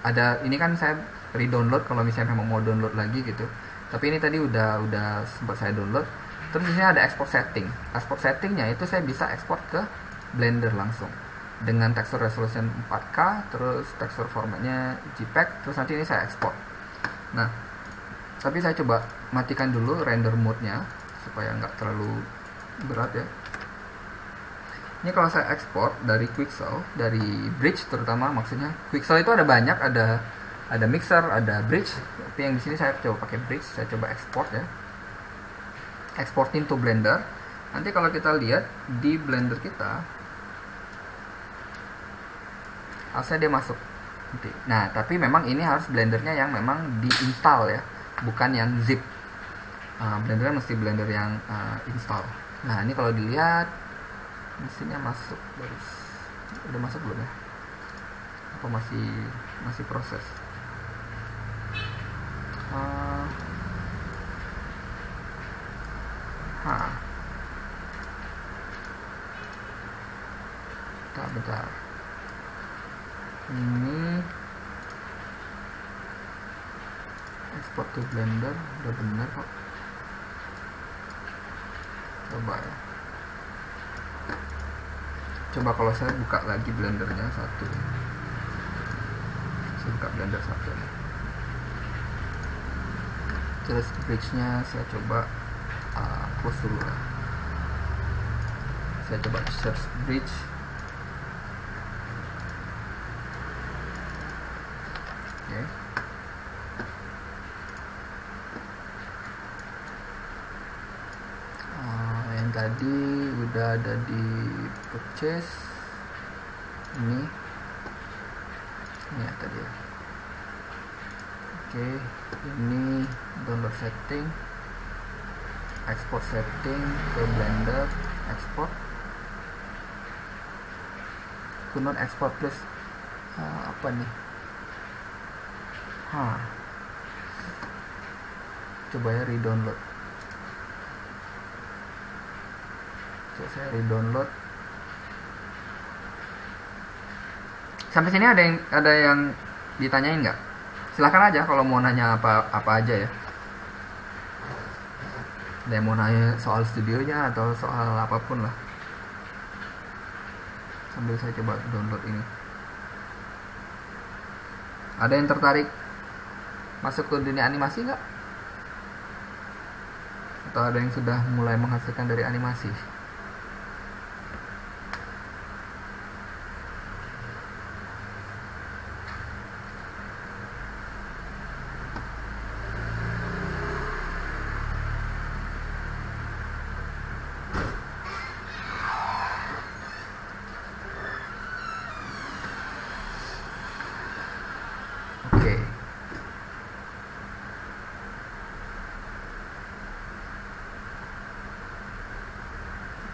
A: ada ini kan saya redownload kalau misalnya memang mau download lagi gitu. Tapi ini tadi udah sempat saya download. Terus di sini ada export setting. Export settingnya itu saya bisa export ke Blender langsung dengan texture resolution 4K, terus texture formatnya JPEG, terus nanti ini saya ekspor. Nah, tapi saya coba matikan dulu render mode-nya supaya nggak terlalu berat ya. Ini kalau saya ekspor dari Quixel, dari Bridge terutama, maksudnya Quixel itu ada banyak, ada mixer, ada Bridge. Tapi yang di sini saya coba pakai Bridge, saya coba ekspor ya. Exporting to Blender. Nanti kalau kita lihat di Blender kita, harusnya dia masuk. Nah, tapi memang ini harus Blendernya yang memang diinstal ya, bukan yang zip. Blendernya mesti Blender yang install. Nah, ini kalau dilihat mesinnya masuk, udah masuk belum ya? Apa masih proses? Bentar. Ini export to Blender udah benar kok. Coba kalau saya buka lagi Blendernya satu. Saya buka Blender satu. Terus bridge-nya saya coba close dulu lah. Saya coba search bridge. Oke. Yang tadi udah ada di purchase. Ini ya tadi ya. Oke, ini download setting, export setting ke Blender, export. Could not export plus apa nih? Coba ya redownload. Coba saya redownload. Sampai sini ada yang ditanyain nggak? Silahkan aja kalau mau nanya apa aja ya. Ada yang mau nanya soal studionya atau soal apapun lah. Sambil saya coba download ini. Ada yang tertarik masuk ke dunia animasi nggak? Atau ada yang sudah mulai menghasilkan dari animasi?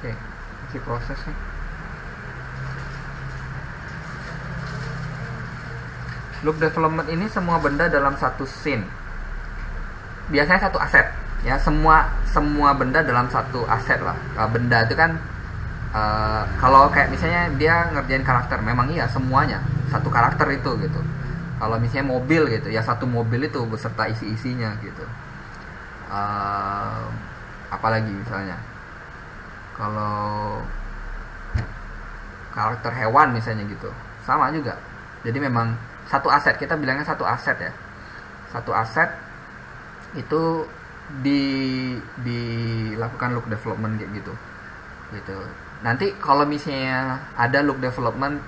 A: Oke, masih proses nih. Loop development ini semua benda dalam satu scene. Biasanya satu aset, ya semua benda dalam satu aset lah. Benda itu kan kalau kayak misalnya dia ngerjain karakter, memang iya semuanya satu karakter itu gitu. Kalau misalnya mobil gitu, ya satu mobil itu beserta isi-isinya gitu. Apalagi misalnya kalau karakter hewan misalnya gitu, sama juga. Jadi memang satu aset, kita bilangnya satu aset ya. Satu aset itu dilakukan look development kayak gitu. Nanti kalau misalnya ada look development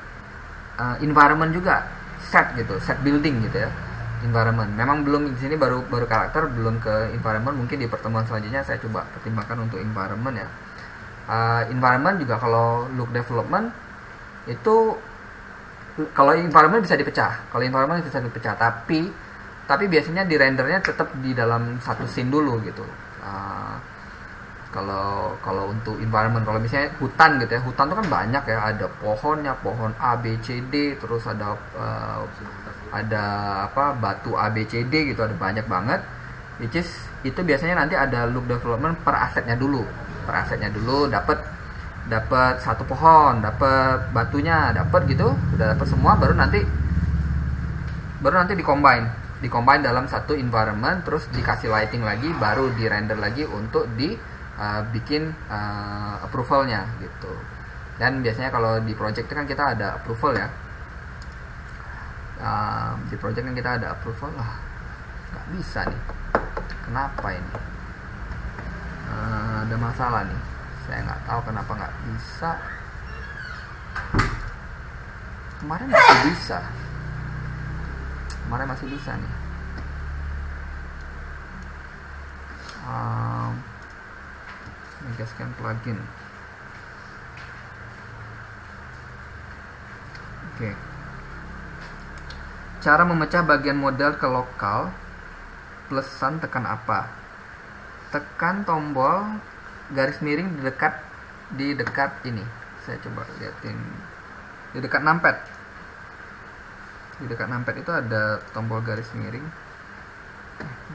A: environment juga, set gitu, set building gitu ya. Environment. Memang belum di sini baru karakter, belum ke environment. Mungkin di pertemuan selanjutnya saya coba pertimbangkan untuk environment ya. Environment juga kalau look development itu, kalau environment bisa dipecah, tapi biasanya di rendernya tetap di dalam satu scene dulu gitu. Kalau untuk environment, kalau misalnya hutan gitu ya, hutan itu kan banyak ya, ada pohonnya, pohon A B C D, terus ada batu A B C D gitu, ada banyak banget. Which is itu biasanya nanti ada look development per asetnya dulu, dapat satu pohon, dapat batunya, dapat gitu, udah dapat semua, baru nanti Di-combine dalam satu environment, terus dikasih lighting lagi, baru di render lagi untuk bikin approvalnya gitu. Dan biasanya kalau di project itu kan kita ada approval ya. Di project kan kita ada approval lah. Nggak bisa nih. Kenapa ini? Ada masalah nih. Saya nggak tahu kenapa nggak bisa. Kemarin masih bisa. Kemarin masih bisa nih. Megascan plugin. Oke. Cara memecah bagian model ke lokal, plusan tekan apa? Tekan tombol garis miring di dekat ini. Saya coba liatin. Di dekat numpad. Di dekat numpad itu ada tombol garis miring.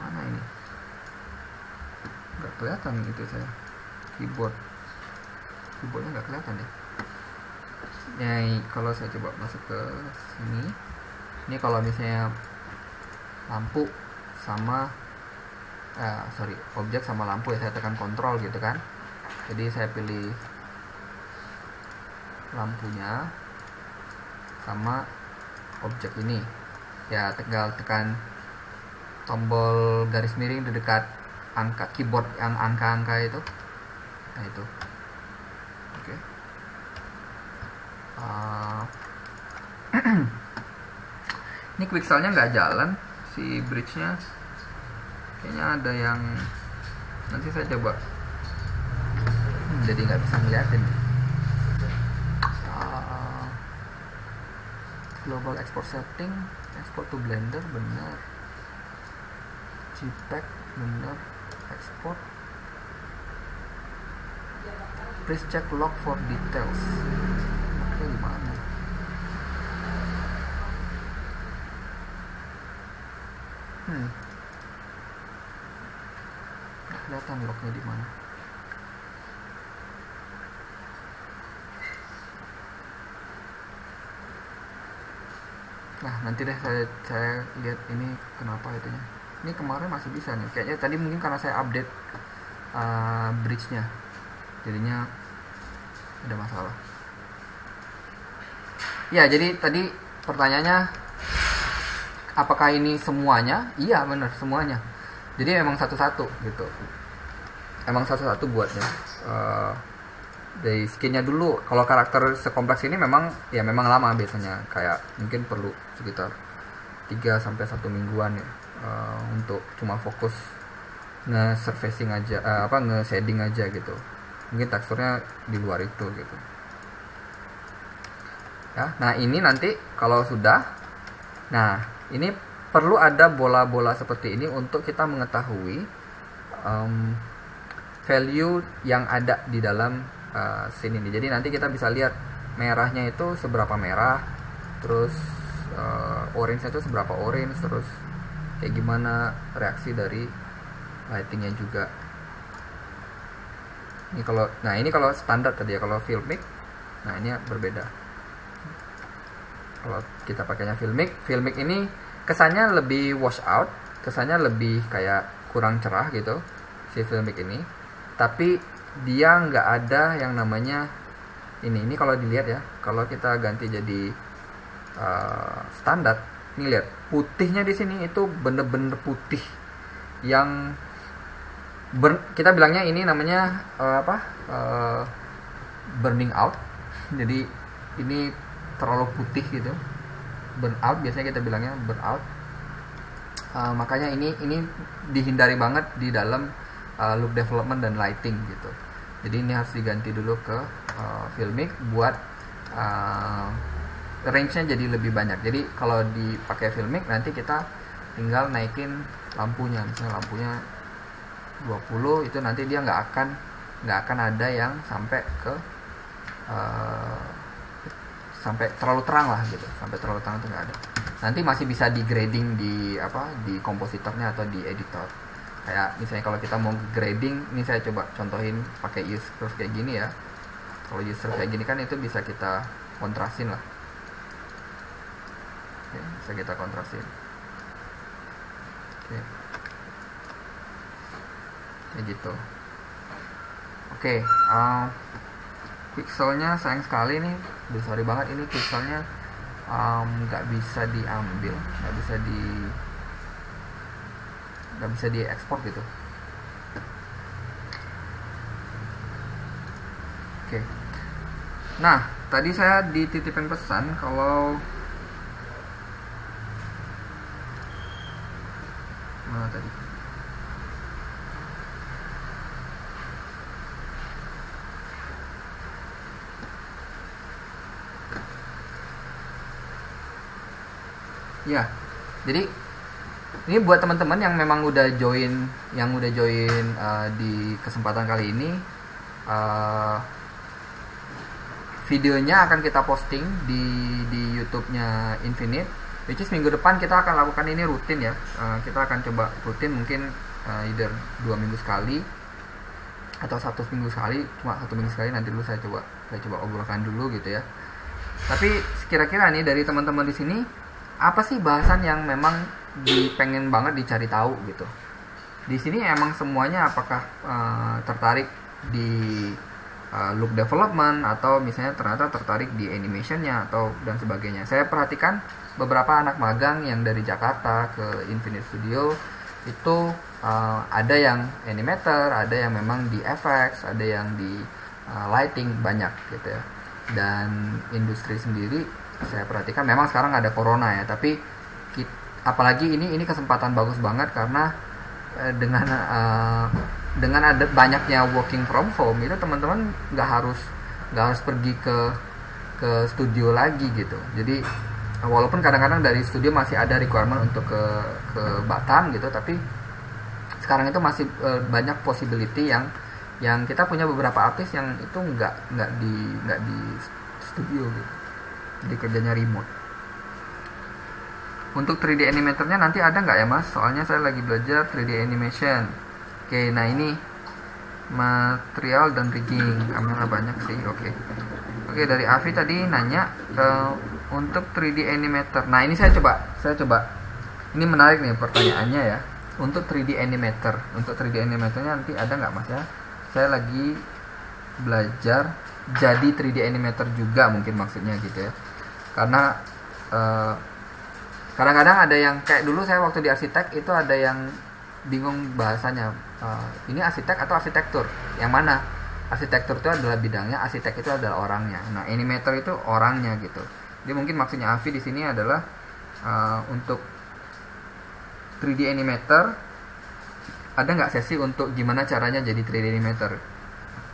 A: Mana ini? Nggak kelihatan gitu saya. Keyboardnya nggak kelihatan deh. Nah, kalau saya coba masuk ke sini, ini kalau misalnya lampu sama objek sama lampu ya, saya tekan kontrol gitu kan. Jadi saya pilih lampunya sama objek ini ya, tinggal tekan tombol garis miring di dekat angka keyboard yang angka-angka itu. Nah itu. Oke. Ini Quixelnya nggak jalan, si bridge-nya kayaknya ada yang nanti saya coba. Jadi nggak bisa ngeliatin. Global export setting, export to Blender benar, JPEG benar, export. Please check log for details. Oke, gimana? Kelihatan lognya di mana? Nah, nanti deh saya lihat ini kenapa itunya. Ini kemarin masih bisa nih. Kayaknya tadi mungkin karena saya update bridge-nya. Jadinya ada masalah. Ya, jadi tadi pertanyaannya apakah ini semuanya? Iya, benar, semuanya. Jadi emang satu-satu gitu. Emang satu-satu buatnya. Dari skinnya dulu, kalau karakter sekompleks ini memang lama biasanya, kayak mungkin perlu sekitar 3-1 mingguan ya, untuk cuma fokus nge-surfacing aja, nge-shading aja gitu. Mungkin teksturnya di luar itu gitu ya. Nah ini nanti kalau sudah, nah ini perlu ada bola-bola seperti ini untuk kita mengetahui value yang ada di dalam scene ini. Jadi nanti kita bisa lihat merahnya itu seberapa merah, terus orange-nya itu seberapa orange, terus kayak gimana reaksi dari lightingnya juga. Ini kalau standar tadi ya, kalau Filmic, nah ini berbeda. Kalau kita pakainya Filmic ini kesannya lebih wash out, kesannya lebih kayak kurang cerah gitu si Filmic ini, tapi dia nggak ada yang namanya ini kalau dilihat ya, kalau kita ganti jadi standar, nih lihat putihnya di sini itu bener-bener putih yang kita bilangnya ini namanya burning out. Jadi ini terlalu putih gitu, burn out biasanya kita bilangnya burn out. Makanya ini dihindari banget di dalam look development dan lighting gitu. Jadi ini harus diganti dulu ke Filmic buat range-nya jadi lebih banyak. Jadi kalau dipakai Filmic nanti kita tinggal naikin lampunya, misalnya lampunya 20, itu nanti dia nggak akan ada yang sampai ke sampai terlalu terang lah gitu. Sampai terlalu terang itu nggak ada. Nanti masih bisa di grading di kompositornya atau di editor. Kayak misalnya kalau kita mau grading, ini saya coba contohin pakai use curve kayak gini ya. Kalau use curve kayak gini kan itu bisa kita kontrasin lah. Oke, bisa kita kontrasin. Oke. Kayak gitu. Oke, pixelnya sayang sekali nih, sorry banget, ini pixelnya nggak bisa diambil, nggak bisa diekspor gitu. Oke. Nah, tadi saya dititipin pesan kalau mana tadi? Ya, jadi ini buat teman-teman yang memang udah join, di kesempatan kali ini, videonya akan kita posting di YouTube-nya Infinite, which is minggu depan kita akan lakukan ini rutin ya. Kita akan coba rutin, mungkin either 2 minggu sekali atau 1 minggu sekali, cuma 1 minggu sekali nanti dulu saya coba obrolkan dulu gitu ya. Tapi kira-kira nih dari teman-teman di sini, apa sih bahasan yang memang pengen banget dicari tahu gitu? Di sini emang semuanya apakah tertarik di look development, atau misalnya ternyata tertarik di animationnya atau dan sebagainya. Saya perhatikan beberapa anak magang yang dari Jakarta ke Infinite Studio itu ada yang animator, ada yang memang di FX, ada yang di lighting, banyak gitu ya. Dan industri sendiri saya perhatikan memang sekarang ada corona ya, tapi apalagi ini kesempatan bagus banget karena dengan ada banyaknya working from home itu teman-teman nggak harus pergi ke studio lagi gitu. Jadi walaupun kadang-kadang dari studio masih ada requirement untuk ke Batam gitu, tapi sekarang itu masih banyak possibility yang kita punya beberapa artis yang itu nggak di studio gitu, jadi kerjanya remote. Untuk 3D animatornya nanti ada nggak ya mas? Soalnya saya lagi belajar 3D animation. Oke, nah ini material dan rigging, kamera banyak sih. Oke, dari Avi tadi nanya untuk 3D animator. Nah ini saya coba. Ini menarik nih pertanyaannya ya. Untuk 3D animatornya nanti ada nggak mas ya? Saya lagi belajar jadi 3D animator juga, mungkin maksudnya gitu ya. Karena kadang-kadang ada yang kayak dulu saya waktu di arsitek itu ada yang bingung bahasanya, ini arsitek atau arsitektur, yang mana? Arsitektur itu adalah bidangnya, arsitek itu adalah orangnya. Nah animator itu orangnya gitu. Jadi mungkin maksudnya Avi di sini adalah untuk 3D animator ada nggak sesi untuk gimana caranya jadi 3D animator?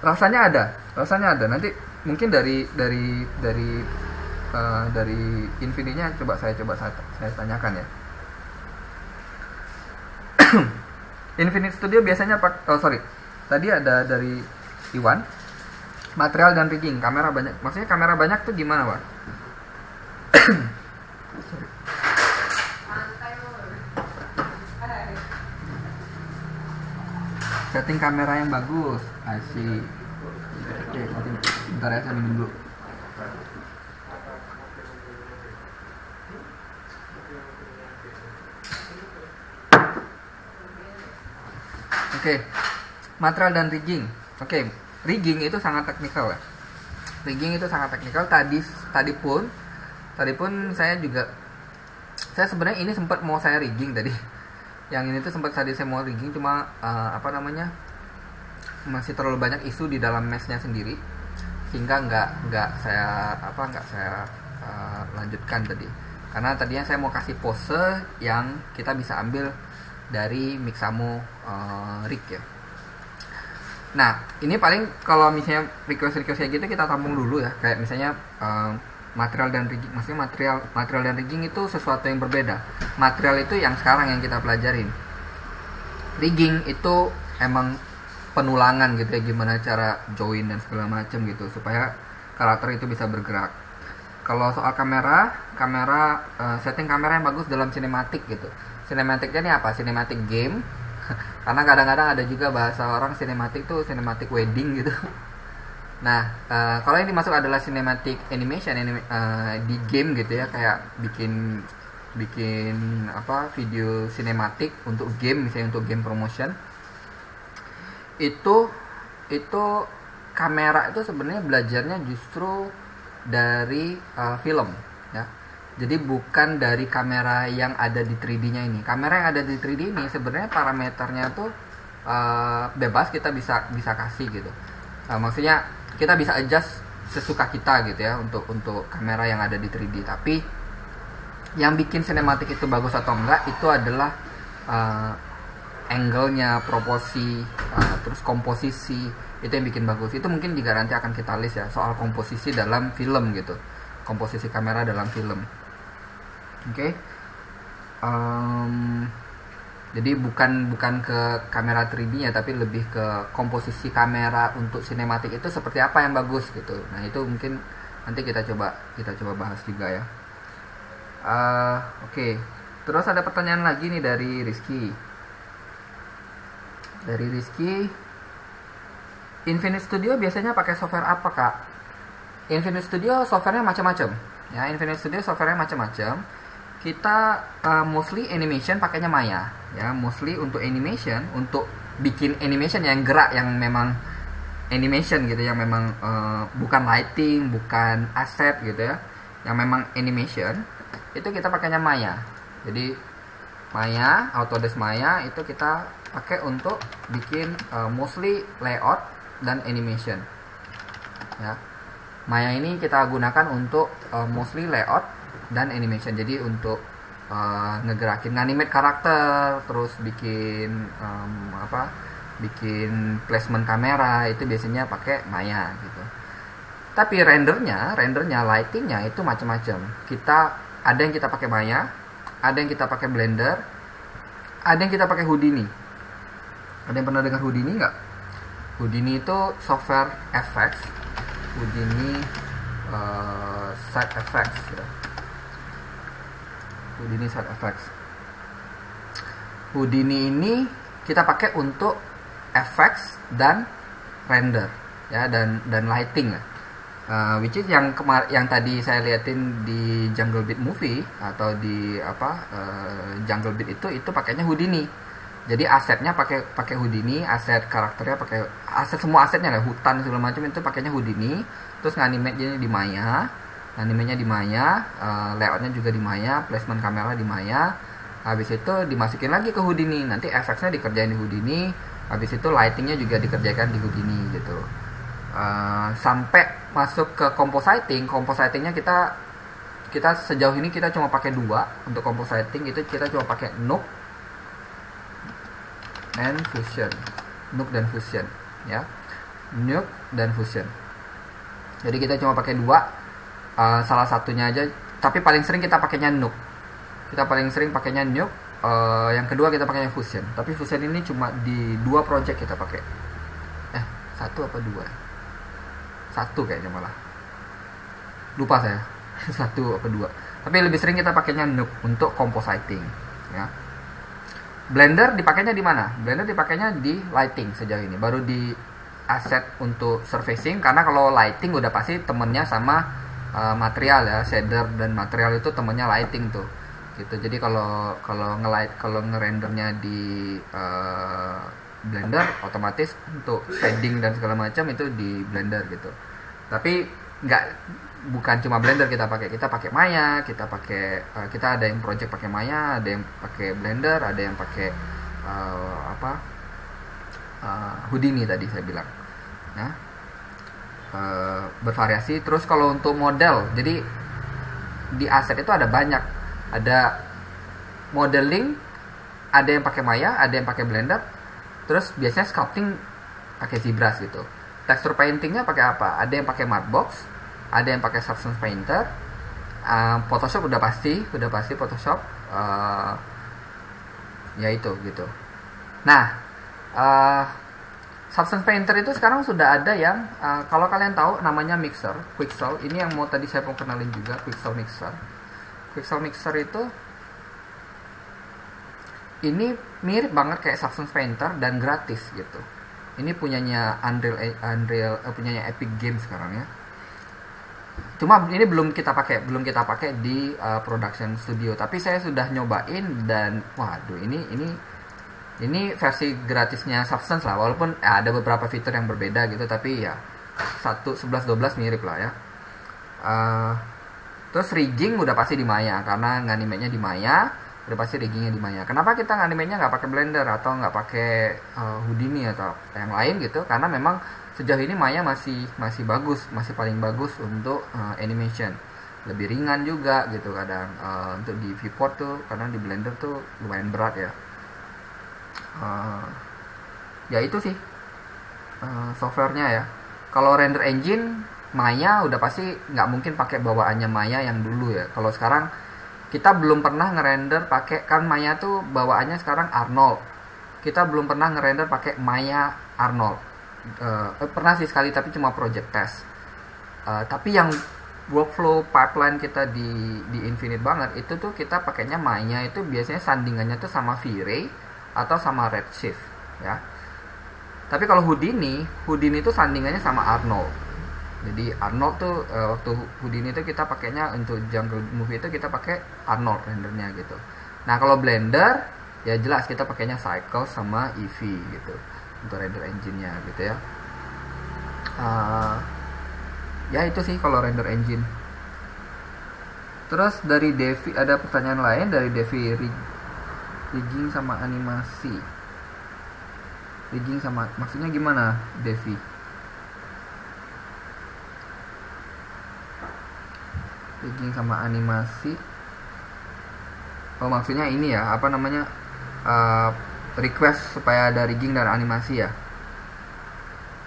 A: Rasanya ada. Nanti mungkin dari Infinity-nya saya tanyakan ya. Infinite Studio biasanya tadi ada dari Iwan, material dan rigging, kamera banyak. Maksudnya kamera banyak tuh gimana, Pak? Setting kamera yang bagus. Asik. Oke, bentar ya, saya minum dulu. Oke, material dan rigging. Oke, rigging itu sangat teknikal ya. Tadi pun saya sebenarnya ini sempat mau saya rigging tadi. Yang ini tuh sempat tadi saya mau rigging, cuma masih terlalu banyak isu di dalam meshnya sendiri, sehingga nggak saya lanjutkan tadi. Karena tadinya saya mau kasih pose yang kita bisa ambil dari Mixamo rig ya. Nah ini paling kalau misalnya request kayak gitu kita tampung dulu ya, kayak misalnya material dan rigging. Maksudnya material dan rigging itu sesuatu yang berbeda. Material itu yang sekarang yang kita pelajarin. Rigging itu emang penulangan gitu ya, gimana cara join dan segala macam gitu supaya karakter itu bisa bergerak. Kalau soal kamera setting kamera yang bagus dalam sinematik gitu. Sinematiknya ini apa? Sinematik game. Karena kadang-kadang ada juga bahasa orang sinematik tuh sinematik wedding gitu. Nah, kalau yang dimaksud adalah cinematic animation di game gitu ya, kayak bikin bikin apa video sinematik untuk game, misalnya untuk game promotion, itu kamera itu sebenarnya belajarnya justru dari film ya. Jadi bukan dari kamera yang ada di 3D-nya ini. Kamera yang ada di 3D ini sebenarnya parameternya tuh bebas, kita bisa kasih gitu. Maksudnya kita bisa adjust sesuka kita gitu ya untuk kamera yang ada di 3D. Tapi yang bikin sinematik itu bagus atau enggak itu adalah angle-nya, proporsi, terus komposisi, itu yang bikin bagus. Itu mungkin juga nanti akan kita list ya soal komposisi dalam film gitu, komposisi kamera dalam film. Oke. Jadi bukan ke kamera 3D-nya, tapi lebih ke komposisi kamera untuk sinematik itu seperti apa yang bagus gitu. Nah itu mungkin nanti kita coba bahas juga ya. Oke. Terus ada pertanyaan lagi nih dari Rizky. Infinite Studio biasanya pakai software apa, Kak? Infinite Studio softwarenya macam-macam. Ya, Infinite Studio softwarenya macam-macam. Kita mostly animation pakainya Maya. Ya, mostly untuk animation, untuk bikin animation yang gerak, yang memang animation gitu, yang memang bukan lighting, bukan asset gitu ya, yang memang animation, itu kita pakainya Maya. Jadi Maya, Autodesk Maya itu kita pakai untuk bikin mostly layout dan animation ya. Maya ini kita gunakan untuk mostly layout dan animation. Jadi untuk ngegerakin, nganimate karakter, terus bikin bikin placement kamera, itu biasanya pakai Maya gitu. Tapi rendernya, lightingnya itu macam-macam. Ada yang kita pakai Maya, ada yang kita pakai Blender, ada yang kita pakai Houdini. Ada yang pernah dengar Houdini nggak? Houdini itu software effects. Houdini side effects ya. Houdini side effects. Houdini ini kita pakai untuk effects dan render ya, dan lighting ya. Which is yang tadi saya liatin di Jungle Beat movie atau di Jungle Beat itu pakainya Houdini. Jadi asetnya pakai Houdini, aset karakternya pakai semua asetnya lah, hutan segala macam itu pakainya Houdini. Terus nganimate-nya di Maya, layoutnya juga di Maya, placement kamera di Maya. Habis itu dimasukin lagi ke Houdini, nanti efeknya dikerjain di Houdini. Habis itu lightingnya juga dikerjakan di Houdini gitu. Sampai masuk ke compositingnya kita sejauh ini kita cuma pakai 2 untuk compositing. Itu kita cuma pakai Nuke dan Fusion ya. Nuke dan Fusion. Jadi kita cuma pakai 2, salah satunya aja, tapi paling sering kita pakainya Nuke. Yang kedua kita pakainya Fusion. Tapi Fusion ini cuma di 2 project kita pakai. 1 apa 2? 1 kayaknya malah. Lupa saya. 1 apa 2. Tapi lebih sering kita pakainya Nuke untuk compositing ya. Blender dipakainya di mana? Blender dipakainya di lighting sejauh ini. Baru di asset untuk surfacing, karena kalau lighting udah pasti temennya sama material ya, shader dan material itu temennya lighting tuh. Gitu. Jadi kalau ngerendernya di Blender, otomatis untuk shading dan segala macam itu di Blender gitu. Tapi bukan cuma Blender kita pakai Maya, kita ada yang project pakai Maya, ada yang pakai Blender, ada yang pakai Houdini tadi saya bilang ya. Bervariasi. Terus kalau untuk model, jadi di aset itu ada banyak, ada modeling, ada yang pakai Maya, ada yang pakai Blender. Terus biasanya sculpting pakai ZBrush gitu. Texture paintingnya pakai apa? Ada yang pakai Markbox, ada yang pakai Substance Painter. Photoshop udah pasti Photoshop. Ya itu gitu. Nah, Substance Painter itu sekarang sudah ada yang kalau kalian tahu namanya mixer, Quixel. Ini yang mau tadi saya mau kenalin juga, Quixel Mixer. Quixel Mixer itu ini mirip banget kayak Substance Painter dan gratis gitu. Ini punyanya punyanya Epic Games sekarang ya. Cuma ini belum kita pakai di production studio, tapi saya sudah nyobain dan waduh, ini versi gratisnya Substance lah, walaupun ada beberapa fitur yang berbeda gitu, tapi ya 11 12 mirip lah ya. Uh, Terus rigging udah pasti di Maya, karena nganimenya di Maya, udah pasti riggingnya di Maya. Kenapa kita nganimenya nggak pakai Blender atau nggak pakai Houdini atau yang lain gitu? Karena memang sejauh ini Maya masih bagus, masih paling bagus untuk animation. Lebih ringan juga gitu kadang untuk di viewport tuh, karena di Blender tuh lumayan berat ya. Ya itu sih softwarenya ya. Kalau render engine Maya udah pasti nggak mungkin pakai bawaannya Maya yang dulu ya. Kalau sekarang kita belum pernah ngerender pakai, kan Maya tuh bawaannya sekarang Arnold. Kita belum pernah ngerender pakai Maya Arnold. Pernah sih sekali, tapi cuma project test. Tapi yang workflow pipeline kita di Infinite banget itu tuh kita pakainya Maya itu biasanya sandingannya tuh sama V-Ray atau sama Redshift ya. Tapi kalau Houdini itu sandingannya sama Arnold. Jadi Arnold tuh waktu Houdini itu kita pakainya untuk jungle movie itu kita pakai Arnold rendernya gitu. Nah kalau Blender ya jelas kita pakainya Cycle sama Eevee gitu untuk render engine-nya gitu ya. Ya itu sih kalau render engine. Terus dari Devi ada pertanyaan lain dari Devi, rigging sama animasi. Rigging sama maksudnya gimana Devi? Rigging sama animasi, oh maksudnya ini ya, apa namanya, request supaya ada rigging dan animasi ya.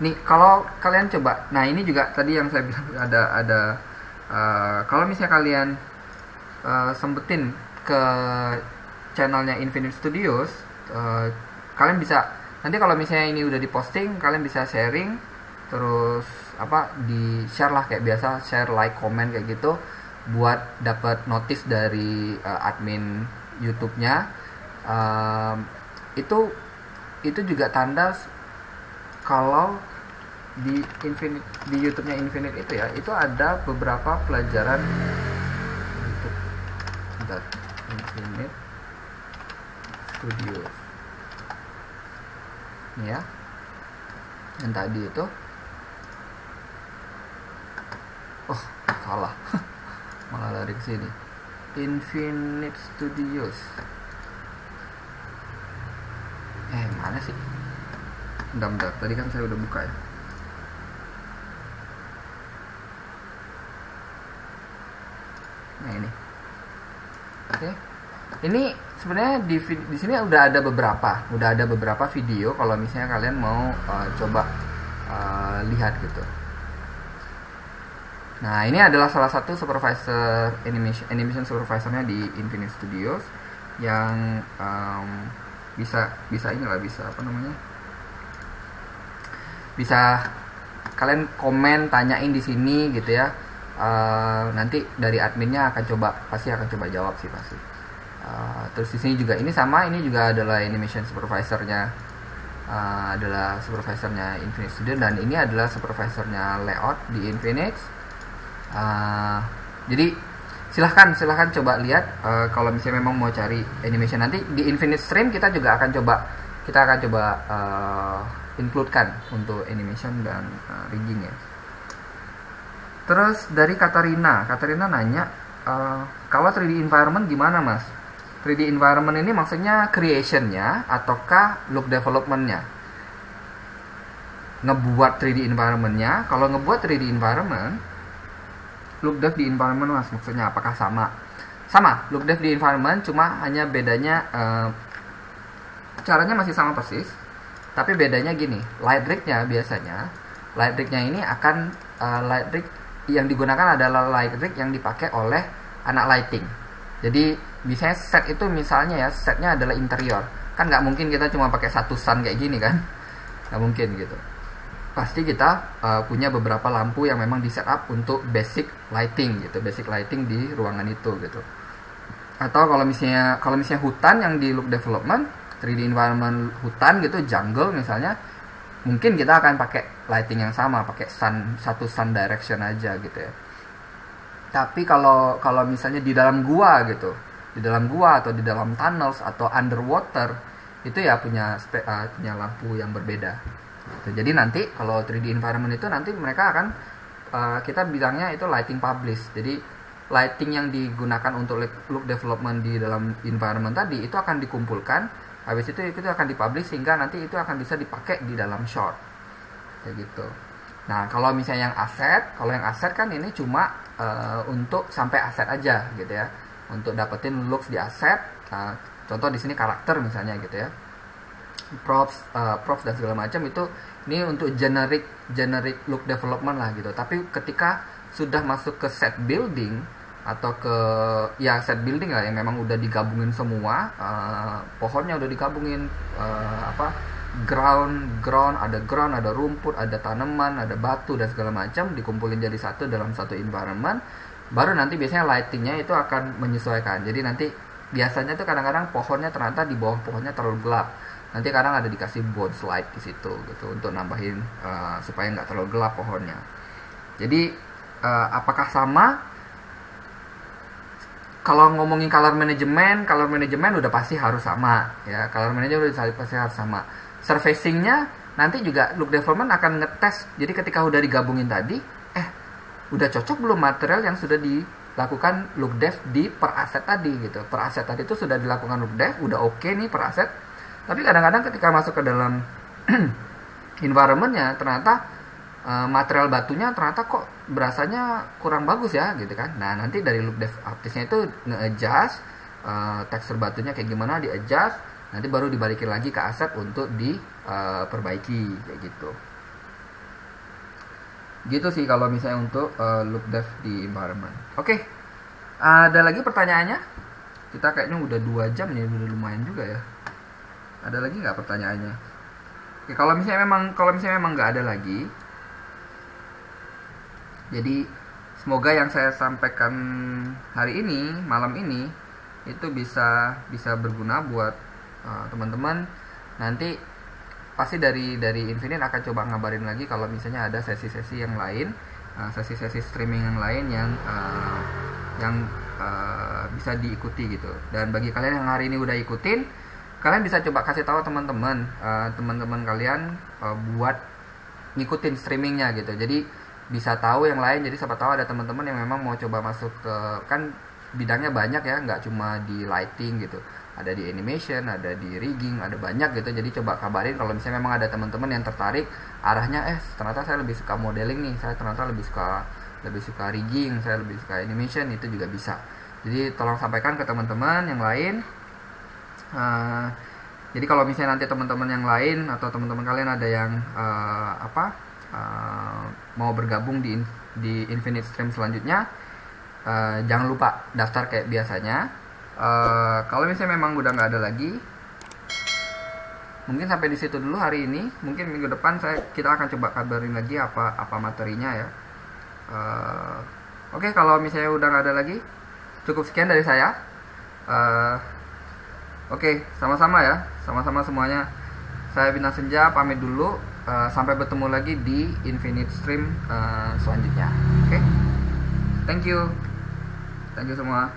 A: Nih kalau kalian coba, nah ini juga tadi yang saya bilang ada kalau misalnya kalian sempetin ke channelnya Infinite Studios, kalian bisa nanti kalau misalnya ini udah diposting, kalian bisa sharing, terus di share lah kayak biasa, share, like, comment kayak gitu, buat dapat notice dari admin YouTube-nya. Itu juga tanda kalau di YouTube-nya Infinite itu ya, itu ada beberapa pelajaran YouTube Infinite Studios ini ya, yang tadi itu salah malah lari ke sini. Infinite Studios mana sih, bentar, tadi kan saya udah buka ya. Nah ini oke. Ini sebenarnya di sini udah ada beberapa video kalau misalnya kalian mau coba lihat gitu. Nah ini adalah salah satu supervisor animation supervisornya di Infinite Studios yang bisa inilah, bisa apa namanya, bisa kalian komen, tanyain di sini gitu ya. Nanti dari adminnya pasti akan coba jawab sih pasti. Terus di sini juga ini juga adalah animation supervisornya, adalah supervisornya Infinite Studio, dan ini adalah supervisornya layout di Infinite. Jadi silahkan coba lihat kalau misalnya memang mau cari animation. Nanti di Infinite Stream kita akan coba includekan untuk animation dan rigging ya. Terus dari Katarina nanya, kalau 3D environment gimana mas? 3D environment ini maksudnya creationnya ataukah look developmentnya? Ngebuat 3D environmentnya. Kalau ngebuat 3D environment, look dev di environment mas, maksudnya apakah sama look dev di environment, cuma hanya bedanya caranya masih sama persis, tapi bedanya gini, light rig-nya ini akan light rig yang digunakan adalah light rig yang dipakai oleh anak lighting. Jadi misalnya setnya adalah interior, kan nggak mungkin kita cuma pakai satu sun kayak gini kan, nggak mungkin gitu. Pasti kita punya beberapa lampu yang memang di setup untuk basic lighting di ruangan itu gitu. Atau kalau misalnya hutan yang di look development, 3D environment hutan gitu, jungle misalnya, mungkin kita akan pakai lighting yang sama, pakai satu sun direction aja gitu ya. Tapi kalau kalau misalnya di dalam gua gitu, di dalam gua atau di dalam tunnels atau underwater, itu ya punya lampu yang berbeda. Gitu. Jadi nanti kalau 3D environment itu nanti mereka akan kita bilangnya itu lighting publish. Jadi lighting yang digunakan untuk look development di dalam environment tadi itu akan dikumpulkan, habis itu akan dipublish sehingga nanti itu akan bisa dipakai di dalam shot. Kayak gitu. Nah, kalau misalnya kalau yang aset kan ini cuma untuk sampai aset aja gitu ya. Untuk dapetin looks di aset, contoh di sini karakter misalnya gitu ya. Props dan segala macam itu ini untuk generic look development lah gitu. Tapi ketika sudah masuk ke set building atau ke set building lah yang memang udah digabungin semua, pohonnya udah digabungin, ground ada rumput, ada tanaman, ada batu dan segala macam dikumpulin jadi satu dalam satu environment, baru nanti biasanya lightingnya itu akan menyesuaikan. Jadi nanti biasanya tuh kadang-kadang pohonnya ternyata di bawah pohonnya terlalu gelap, nanti kadang ada dikasih bounce light di situ gitu untuk nambahin supaya nggak terlalu gelap pohonnya. Jadi apakah sama? Kalau ngomongin color management udah pasti harus sama ya. Color management udah pasti harus sama. Surfacingnya nanti juga look development akan ngetes. Jadi ketika udah digabungin tadi, udah cocok belum material yang sudah dilakukan look dev di per aset tadi gitu. Per aset tadi itu sudah dilakukan look dev, udah oke nih per aset. Tapi kadang-kadang ketika masuk ke dalam environmentnya ternyata material batunya ternyata kok berasanya kurang bagus ya gitu kan. Nah, nanti dari look dev artisnya itu nge-adjust tekstur batunya kayak gimana, di-adjust, nanti baru dibalikin lagi ke aset untuk diperbaiki kayak gitu. Gitu sih kalau misalnya untuk look dev di environment. Oke. Ada lagi pertanyaannya? Kita kayaknya udah 2 jam nih, udah lumayan juga ya. Ada lagi nggak pertanyaannya? Oke, kalau misalnya memang nggak ada lagi, jadi semoga yang saya sampaikan hari ini, malam ini, itu bisa berguna buat teman-teman. Nanti pasti dari Infinite akan coba ngabarin lagi kalau misalnya ada sesi-sesi yang lain, sesi-sesi streaming yang lain yang bisa diikuti gitu. Dan bagi kalian yang hari ini udah ikutin, kalian bisa coba kasih tahu teman-teman kalian buat ngikutin streamingnya gitu. Jadi bisa tahu yang lain, jadi siapa tahu ada teman-teman yang memang mau coba masuk ke, kan bidangnya banyak ya, nggak cuma di lighting gitu, ada di animation, ada di rigging, ada banyak gitu. Jadi coba kabarin kalau misalnya memang ada teman-teman yang tertarik arahnya, ternyata saya lebih suka modeling nih, saya ternyata lebih suka rigging, saya lebih suka animation, itu juga bisa. Jadi tolong sampaikan ke teman-teman yang lain. Jadi kalau misalnya nanti teman-teman yang lain atau teman-teman kalian ada yang mau bergabung di Infinite Stream selanjutnya, jangan lupa daftar kayak biasanya. Kalau misalnya memang udah nggak ada lagi, mungkin sampai di situ dulu hari ini. Mungkin minggu depan kita akan coba kabarin lagi apa materinya ya. Oke, kalau misalnya udah nggak ada lagi, cukup sekian dari saya. Oke, sama-sama ya, sama-sama semuanya. Saya Bintang Senja pamit dulu. Sampai bertemu lagi di Infinite Stream selanjutnya. Oke, thank you semua.